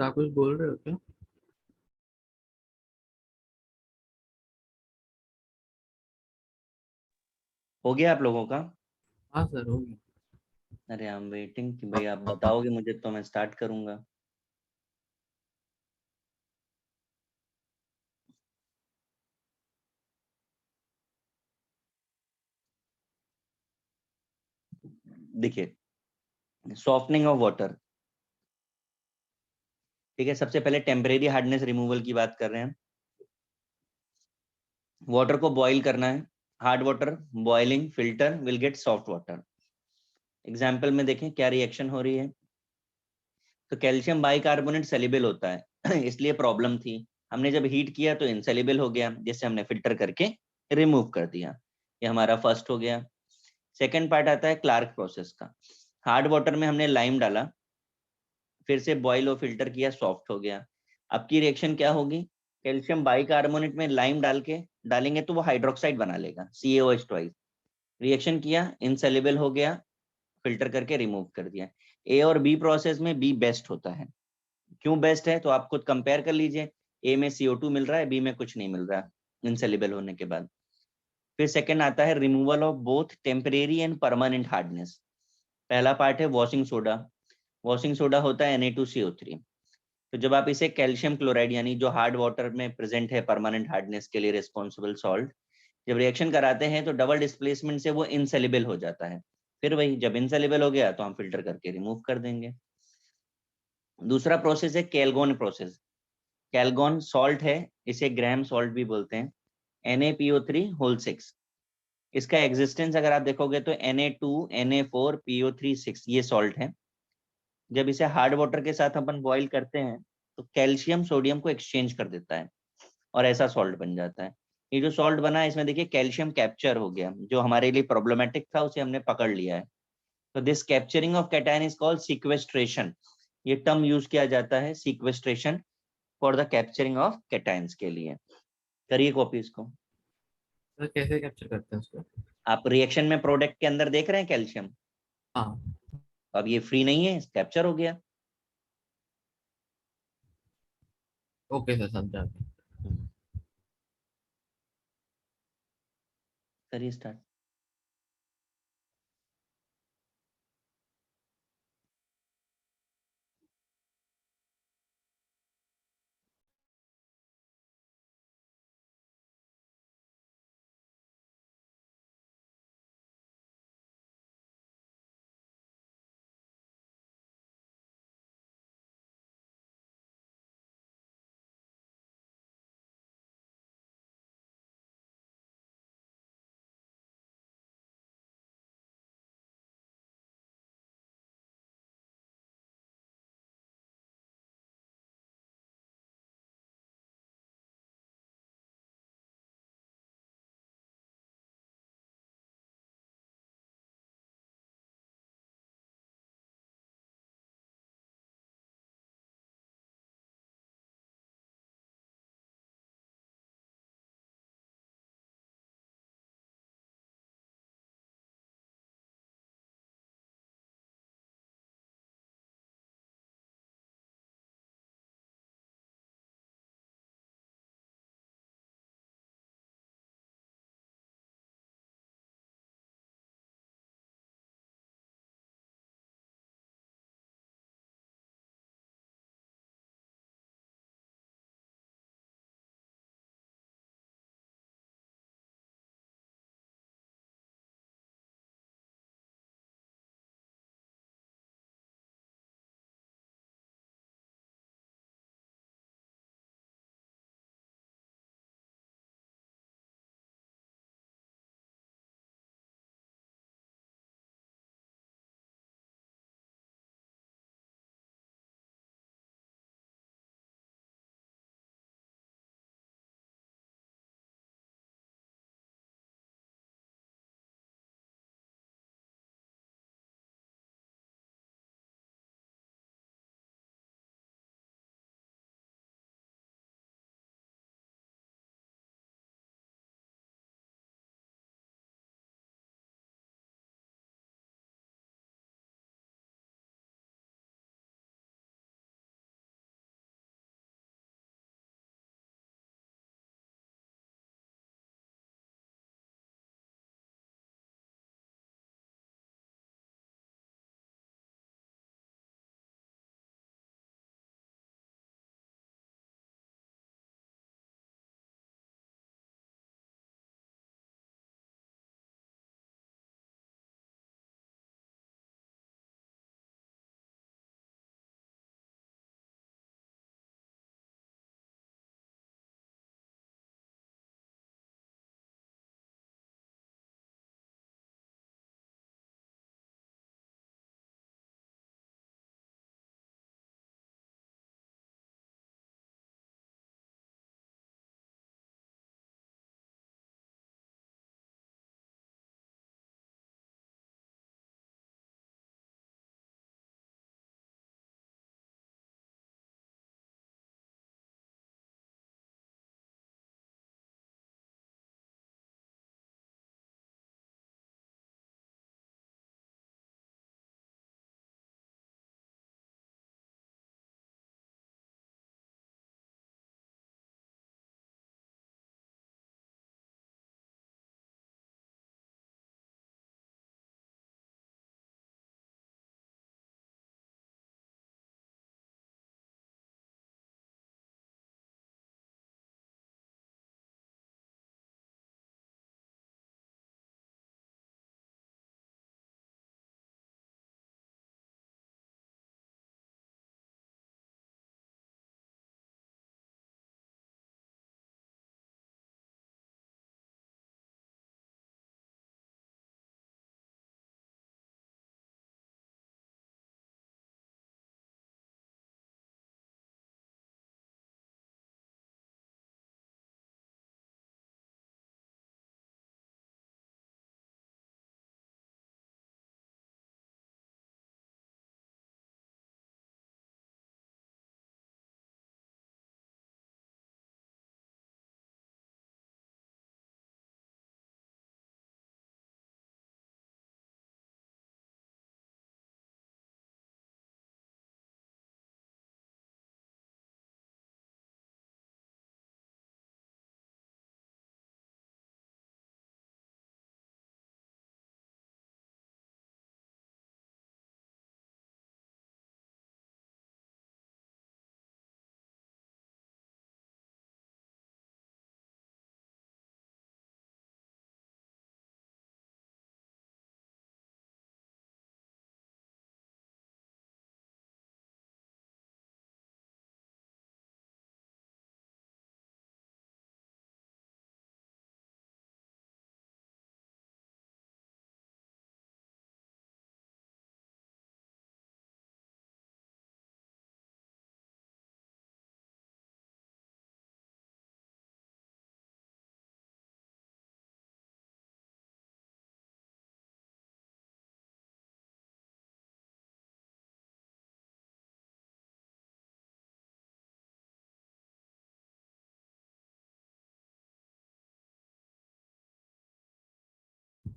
तो आप कुछ बोल रहे हो क्या? हो गया आप लोगों का? हाँ सर, हो गया। अरे आई एम वेटिंग कि भाई आप बताओगे मुझे तो मैं स्टार्ट करूंगा। देखिए, सॉफ्टनिंग ऑफ वाटर, ठीक है। सबसे पहले टेम्परेरी हार्डनेस रिमूवल की बात कर रहे हैं। वाटर को बॉईल करना है, hard water boiling filter will get soft water. Example में देखें क्या रिएक्शन हो रही है। तो कैल्शियम बाइकार्बोनेट सेल्युबल होता है इसलिए प्रॉब्लम थी। हमने जब हीट किया तो इनसेल्युबल हो गया, जिससे हमने फिल्टर करके रिमूव कर दिया। ये हमारा फर्स्ट हो गया। सेकेंड पार्ट आता है क्लार्क प्रोसेस का। हार्ड वाटर में हमने लाइम डाला, फिर से बॉईल और फिल्टर किया, सॉफ्ट हो गया। अब की रिएक्शन क्या होगी? कैल्शियम बाइकार्बोनेट में लाइम डालेंगे तो वो हाइड्रोक्साइड बना लेगा, CaOH ट्वाइस। रिएक्शन किया, इनसेल्युबल हो गया, फिल्टर करके रिमूव कर दिया। ए और बी प्रोसेस में बी बेस्ट होता है। क्यों बेस्ट है तो आप खुद कंपेयर कर लीजिए। ए में CO2 मिल रहा है, बी में कुछ नहीं मिल रहा इनसेल्युबल होने के बाद। फिर सेकंड आता है removal of both temporary and permanent hardness. पहला पार्ट है वॉशिंग सोडा। वॉशिंग सोडा होता है Na2CO3। तो जब आप इसे कैल्शियम क्लोराइड यानी जो हार्ड वाटर में प्रेजेंट है परमानेंट हार्डनेस के लिए रिस्पॉन्सिबल सॉल्ट, जब रिएक्शन कराते हैं तो डबल डिस्प्लेसमेंट से वो इनसेल्युबल हो जाता है। फिर वही जब इनसेल्युबल हो गया तो हम फिल्टर करके रिमूव कर देंगे। दूसरा प्रोसेस है कैलगोन प्रोसेस। कैलगोन सॉल्ट है, इसे ग्राम सॉल्ट भी बोलते हैं। Na PO3 whole 6। इसका एग्जिस्टेंस अगर आप देखोगे तो Na2Na4PO3 6 ये सॉल्ट है। जब इसे हार्ड वाटर के साथ अपन बॉईल करते हैं तो कैल्शियम सोडियम को एक्सचेंज कर देता है और ऐसा सॉल्ट बन जाता है। ये जो सॉल्ट बना है इसमें देखिए कैल्शियम कैप्चर हो गया, जो हमारे लिए प्रॉब्लमेटिक था उसे हमने पकड़ लिया है। तो this capturing of cation is called sequestration. ये टर्म यूज किया जाता है sequestration for the capturing of cations के लिए। करिए कॉपी इसको। सर कैसे कैप्चर करते हैं उसको? आप रिएक्शन में प्रोडक्ट के अंदर देख रहे हैं कैल्शियम, हाँ। अब ये फ्री नहीं है, कैप्चर हो गया। ओके सर, समझा। करिए स्टार्ट।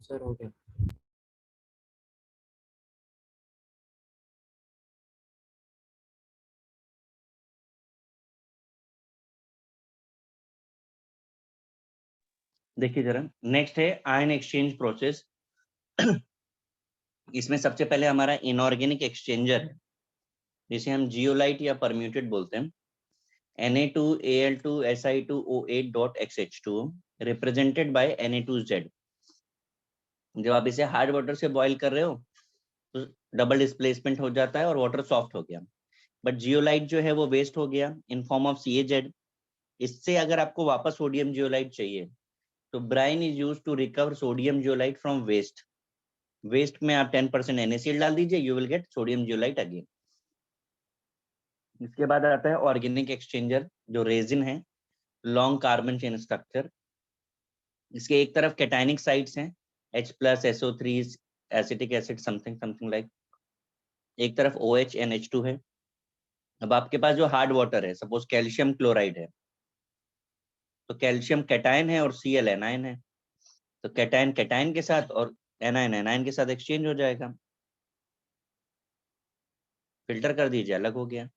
सर हो गया। देखिए जरा, नेक्स्ट है आयन एक्सचेंज प्रोसेस। इसमें सबसे पहले हमारा इनऑर्गेनिक एक्सचेंजर है, जिसे हम जियोलाइट या परम्यूटेड बोलते हैं। Na2Al2Si2O8.XH2 represented by Na2Z। जब आप इसे हार्ड वाटर से बॉईल कर रहे हो तो डबल डिस्प्लेसमेंट हो जाता है और वाटर सॉफ्ट हो गया। बट जियोलाइट जो है वो वेस्ट हो गया इन फॉर्म ऑफ CaZ। इससे अगर आपको वापस सोडियम जियोलाइट चाहिए तो brine is use to recover sodium zeolite from waste. Waste में आप 10% NaCl डाल दीजिए, you will get sodium zeolite again. इसके बाद आता है ऑर्गेनिक एक्सचेंजर, जो रेजिन है, लॉन्ग कार्बन चेन स्ट्रक्चर। इसके एक तरफ कैटायनिक साइट्स हैं H+ SO3 acetic acid something something like, एक तरफ OH NH2 है। अब आपके पास जो हार्ड वाटर है, सपोज कैल्शियम क्लोराइड है, तो कैल्शियम कैटायन है और Cl एनायन है, तो कैटायन कैटायन के साथ और एनायन एनायन के साथ एक्सचेंज हो जाएगा। फिल्टर कर दीजिए, अलग हो गया।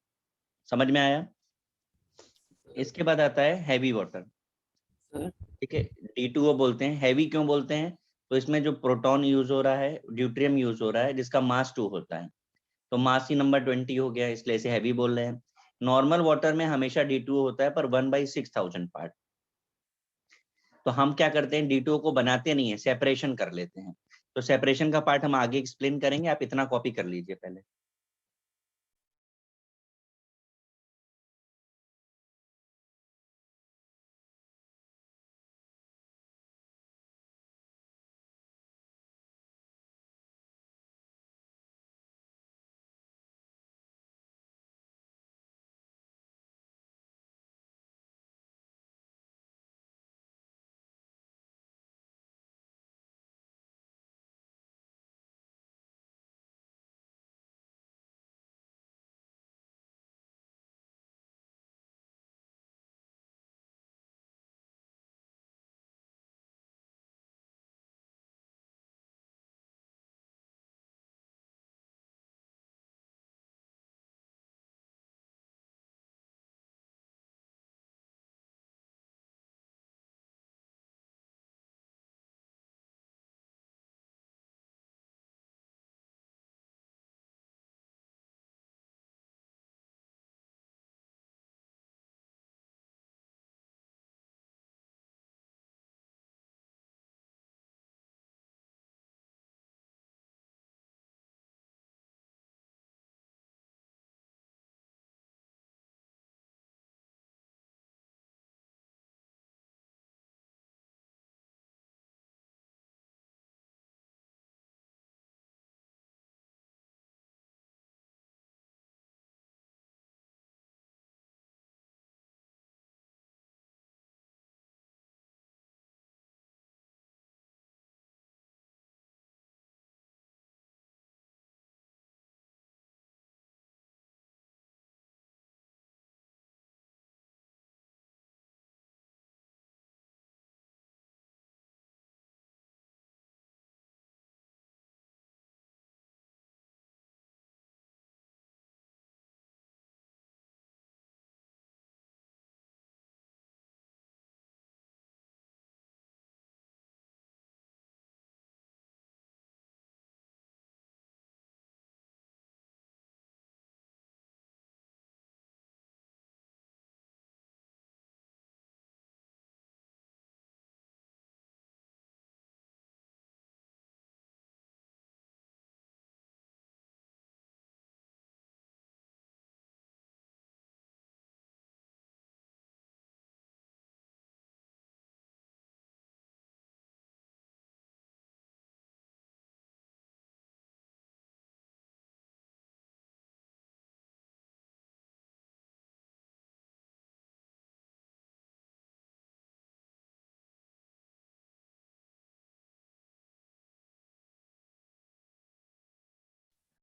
समझ में आया? इसके बाद आता है हैवी वाटर। सर ठीक है, D2O बोलते हैं। हैवी क्यों बोलते हैं? तो इसमें जो प्रोटॉन यूज हो रहा है, ड्यूट्रियम यूज हो रहा है, जिसका मास 2 होता है, तो मास ही नंबर 20 हो गया, इसलिए इसे हैवी बोल रहे हैं। नॉर्मल वाटर में हमेशा D2O होता है, पर 1/6000 पार्ट। तो हम क्या करते हैं, D2O को बनाते नहीं है, सेपरेशन कर लेते हैं। तो सेपरेशन का पार्ट हम आगे एक्सप्लेन करेंगे, आप इतना कॉपी कर लीजिए पहले।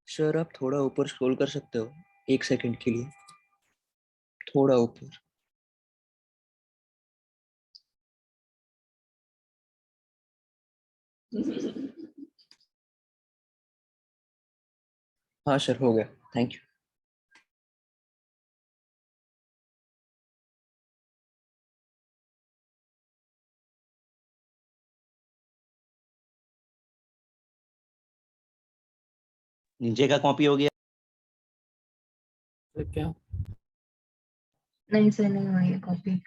सर आप थोड़ा ऊपर स्क्रॉल कर सकते हो 1 सेकंड के लिए, थोड़ा ऊपर। हाँ सर, हो गया, थैंक यू। नीचे का कॉपी हो गया? तो क्या नहीं सर, नहीं हुआ ये कॉपी।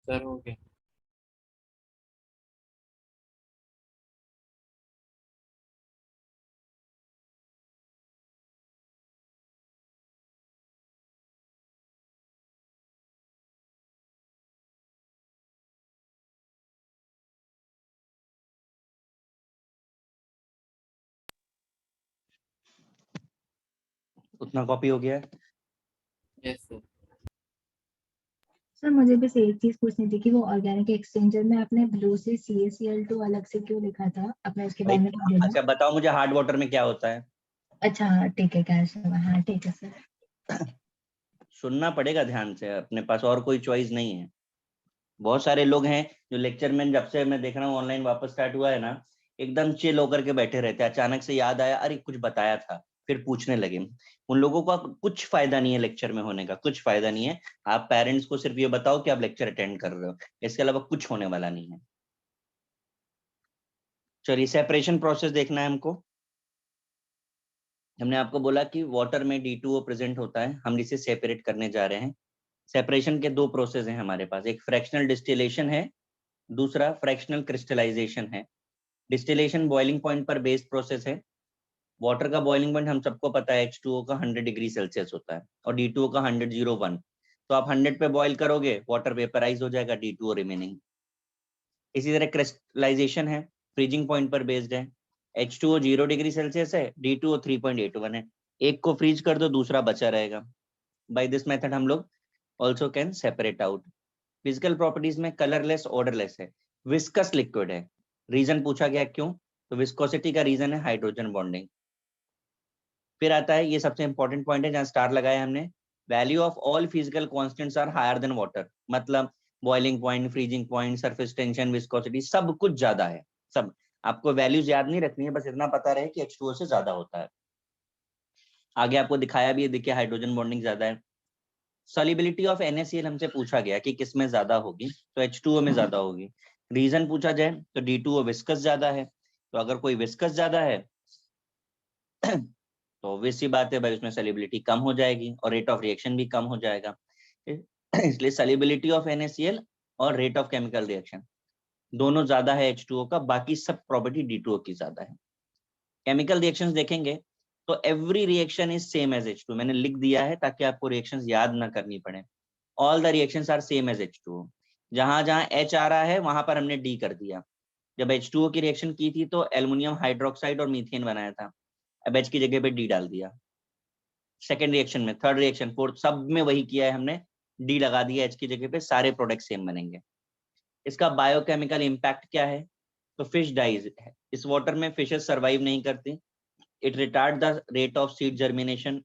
सर हो गया? उतना कॉपी हो गया है? Yes sir. सर मुझे बस एक चीज पूछनी थी कि वो ऑर्गेनिक एक्सचेंजर में आपने ब्लू से CaCl2 अलग से क्यों लिखा था? आपने उसके भाई बारे में कुछ बोला? अच्छा बताओ मुझे, हार्ड वाटर में क्या होता है? अच्छा हाँ ठीक है, क्या सर, हाँ ठीक है सर। सुनना पड़ेगा ध्यान से, अपने पास और कोई चॉइस नहीं है। बहुत सारे लोग हैं जो लेक्चर में, जब से मैं देख रहा हूँ ऑनलाइन वापस स्टार्ट हुआ है ना, एकदम चिल होकर के बैठे रहते हैं, अचानक से याद आया अरे कुछ बताया था, फिर पूछने लगे। उन लोगों का कुछ फायदा नहीं है लेक्चर में होने का, कुछ फायदा नहीं है। आप पेरेंट्स को सिर्फ ये बताओ कि आप लेक्चर अटेंड कर रहे हो, इसके अलावा कुछ होने वाला नहीं है। चलिए सेपरेशन प्रोसेस देखना है हमको। हमने आपको बोला कि वाटर में D2O प्रेजेंट होता है, हम इसे सेपरेट करने जा रहे हैं। सेपरेशन के दो प्रोसेस हैं हमारे पास, एक फ्रैक्शनल डिस्टिलेशन है, दूसरा फ्रैक्शनल क्रिस्टलाइजेशन है। डिस्टिलेशन बॉइलिंग पॉइंट पर बेस्ड प्रोसेस है। वाटर का बॉइलिंग पॉइंट हम सबको पता है, H2O का 100 डिग्री सेल्सियस होता है और D2O का 101। तो आप 100 पे बॉइल करोगे, वाटर वेपराइज हो जाएगा, D2O रिमेनिंग। इसी तरह क्रिस्टलाइजेशन है, फ्रीजिंग पॉइंट पर बेस्ड है। H2O 0 डिग्री सेल्सियस है, D2O 3.81 है। एक को फ्रीज कर दो, दूसरा बचा रहेगा। बाय दिस मेथड हम लोग also can separate out. Physical properties में कलरलेस, ऑर्डरलेस है, विस्कस लिक्विड है। रीजन पूछा गया क्यों, तो विस्कोसिटी का रीजन है हाइड्रोजन बॉन्डिंग। फिर आता है, ये सबसे इंपॉर्टेंट पॉइंट है जहां स्टार लगाया हमने, value of all physical constants are higher than water. मतलब boiling point, freezing point, surface tension, viscosity, सब कुछ ज्यादा है। सब आपको वैल्यूज याद नहीं रखनी है, बस इतना पता रहे कि H2O से ज्यादा होता है। आगे आपको दिखाया भी है, देखिए हाइड्रोजन बॉन्डिंग ज्यादा है। सॉल्युबिलिटी ऑफ NaCl हमसे पूछा गया कि किस में ज्यादा होगी, तो H2O में ज्यादा होगी। रीजन पूछा जाए तो D2O विस्कस ज्यादा है, तो अगर कोई विस्कस ज्यादा है तो ऑब्वियस सी बात है भाई, उसमें सॉल्युबिलिटी कम हो जाएगी और रेट ऑफ रिएक्शन भी कम हो जाएगा। इसलिए सॉल्युबिलिटी ऑफ NaCl और रेट ऑफ केमिकल रिएक्शन दोनों ज्यादा है H2O का, बाकी सब प्रॉपर्टी D2O की ज्यादा है। केमिकल रिएक्शंस देखेंगे तो every reaction is same as H2, मैंने लिख दिया है ताकि आपको रिएक्शंस याद ना करनी पड़े। All the reactions are same as H2O, जहां जहां H आ रहा है वहां पर हमने D कर दिया। जब H2O की रिएक्शन की थी तो एल्युमिनियम हाइड्रोक्साइड और मीथेन बनाया था, अब H की जगह पे D डाल दिया। सेकेंड रिएक्शन में, थर्ड रिएक्शन, फोर्थ, सब में वही किया है हमने, D लगा दिया H की जगह पे, सारे प्रोडक्ट सेम बनेंगे। इसका बायोकेमिकल इम्पैक्ट क्या है? तो फिश डाइज है, इस वाटर में फिशेस सर्वाइव नहीं करती। It retard the rate of seed germination,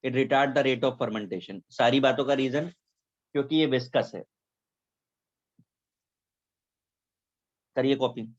it retard the rate of fermentation. सारी बातों का रीजन क्योंकि ये विस्कस है। करिए कॉपी।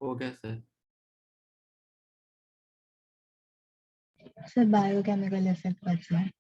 वो कैसे है? सर बायोकेमिकल इफेक्ट बचा है।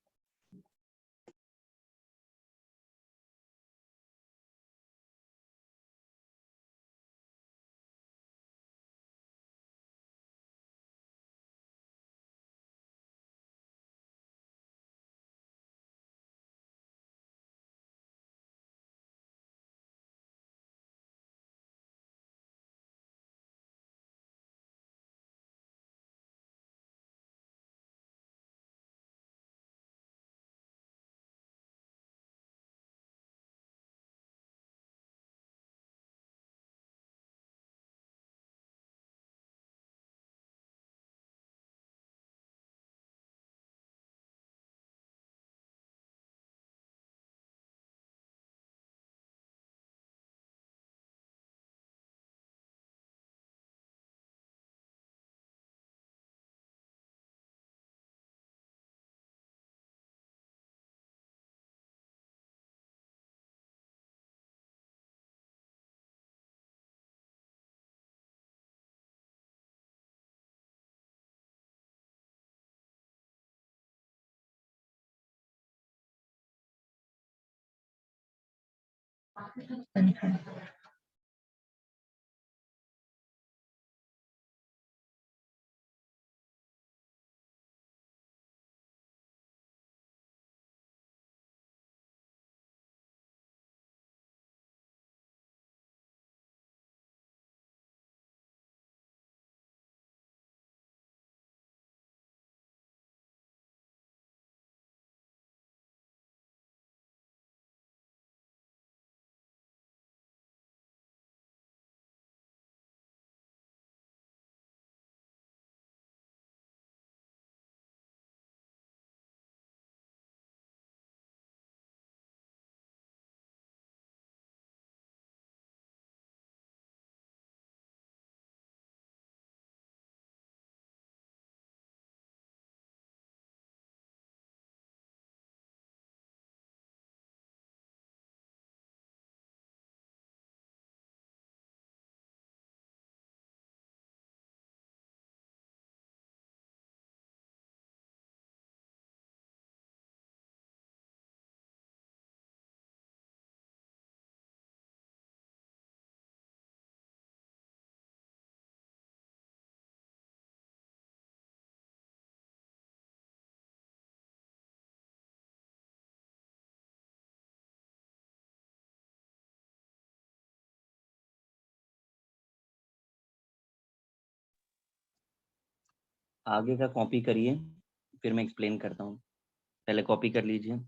कंफर्म। आगे का कॉपी करिए, फिर मैं एक्सप्लेन करता हूँ। पहले कॉपी कर लीजिए।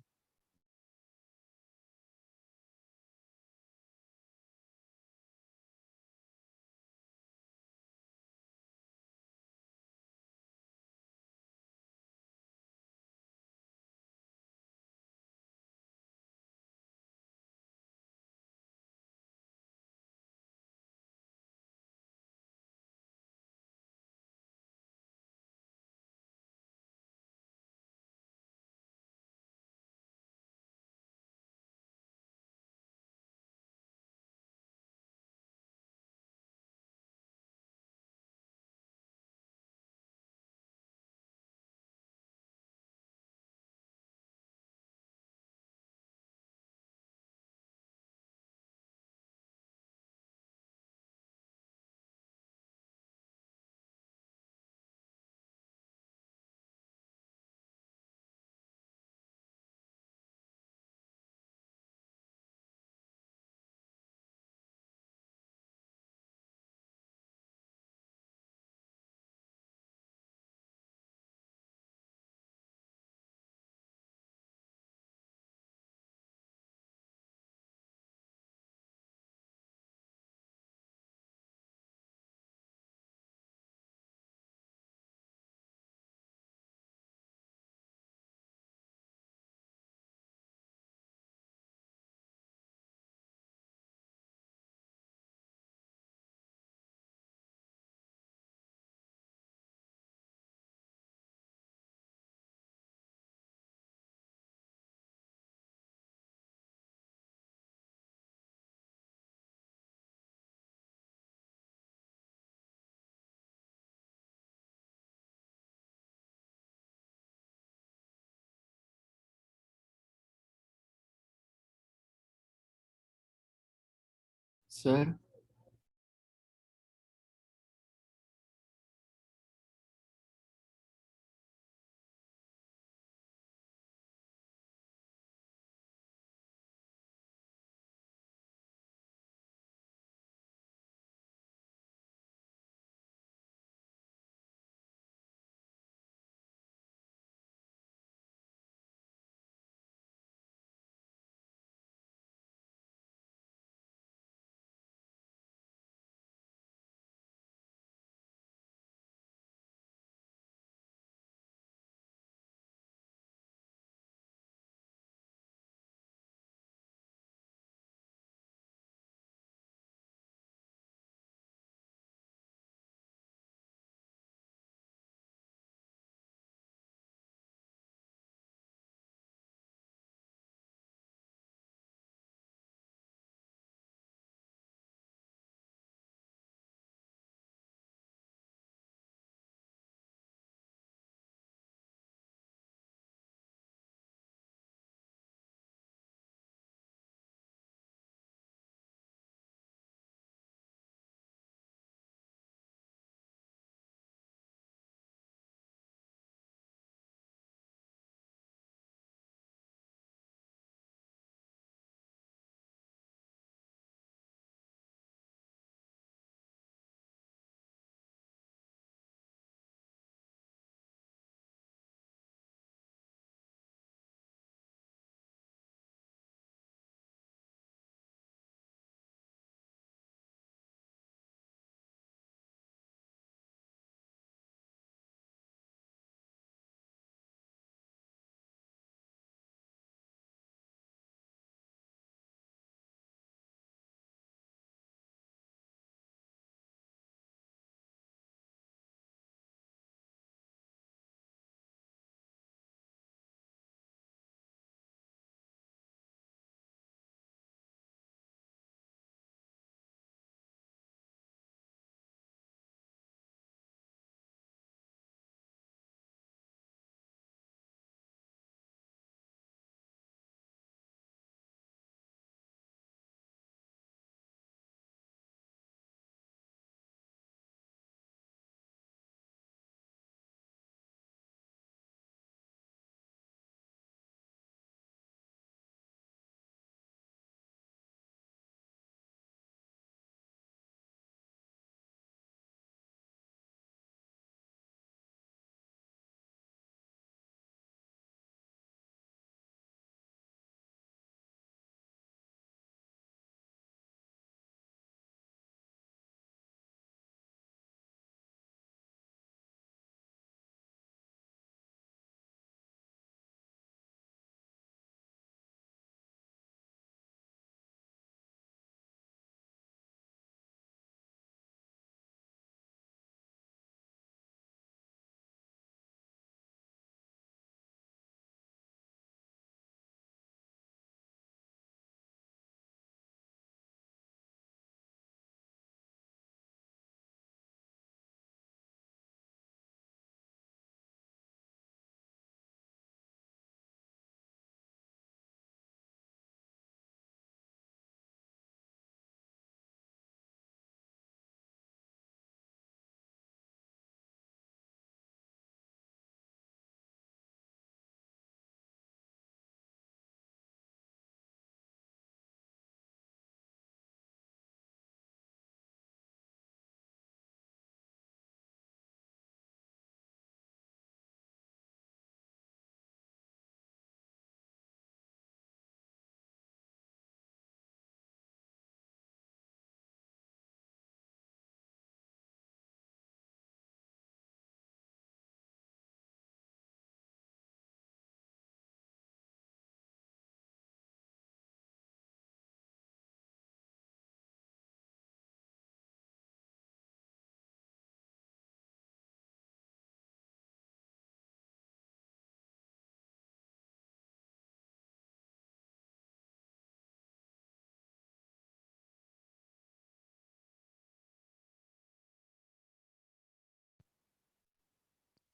सर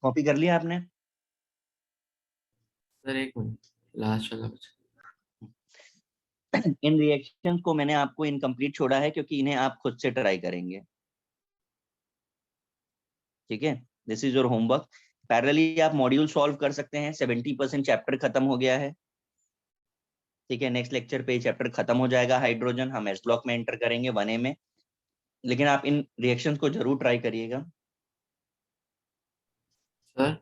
कॉपी कर लिया आपने? सर एक मिनट, लास्ट वाला कुछ। इन रिएक्शंस को मैंने आपको इनकम्प्लीट छोड़ा है क्योंकि इन्हें आप खुद से ट्राई करेंगे, ठीक है। This is your homework. Parallelly आप मॉड्यूल सॉल्व कर सकते हैं, 70% चैप्टर खत्म हो गया है, ठीक है। नेक्स्ट लेक्चर पे चैप्टर खत्म हो जाएगा हाइड्रोजन, हम एस ब्लॉक में एंटर करेंगे 1A में, लेकिन आप इन रिएक्शंस को जरूर ट्राई करिएगा। सर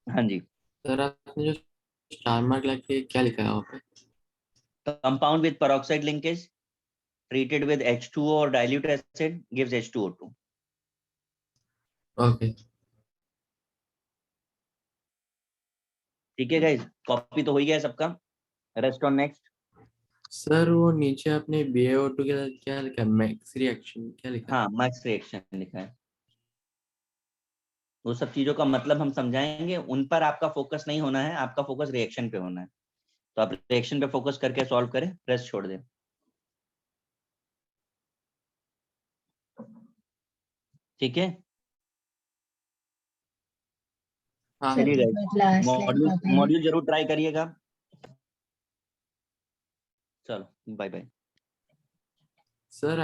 हाँ जी। सर आपने जो स्टार मार्क लगे क्या लिखा है वहाँ पे? Compound with peroxide linkage treated with H2O or dilute acid gives H2O2. Okay ठीक है गाइस, कॉपी तो हो ही गया है सबका, रेस्ट ऑन नेक्स्ट। सर वो नीचे आपने BaO2 के साथ क्या लिखा है, मैक्स रिएक्शन क्या लिखा है? हाँ, मैक्स रिएक्शन लिखा है। वो सब चीजों का मतलब हम समझाएंगे, उन पर आपका फोकस नहीं होना है, आपका फोकस रिएक्शन पे होना है। तो आप रिएक्शन पे फोकस करके सॉल्व करें, रेस्ट छोड़ दें, ठीक है। हाँ चलिए सर गाइस, क्लास मॉड्यूल लेकर मॉड्यूल जरूर ट्राई करिएगा। चलो बाय बाय। सर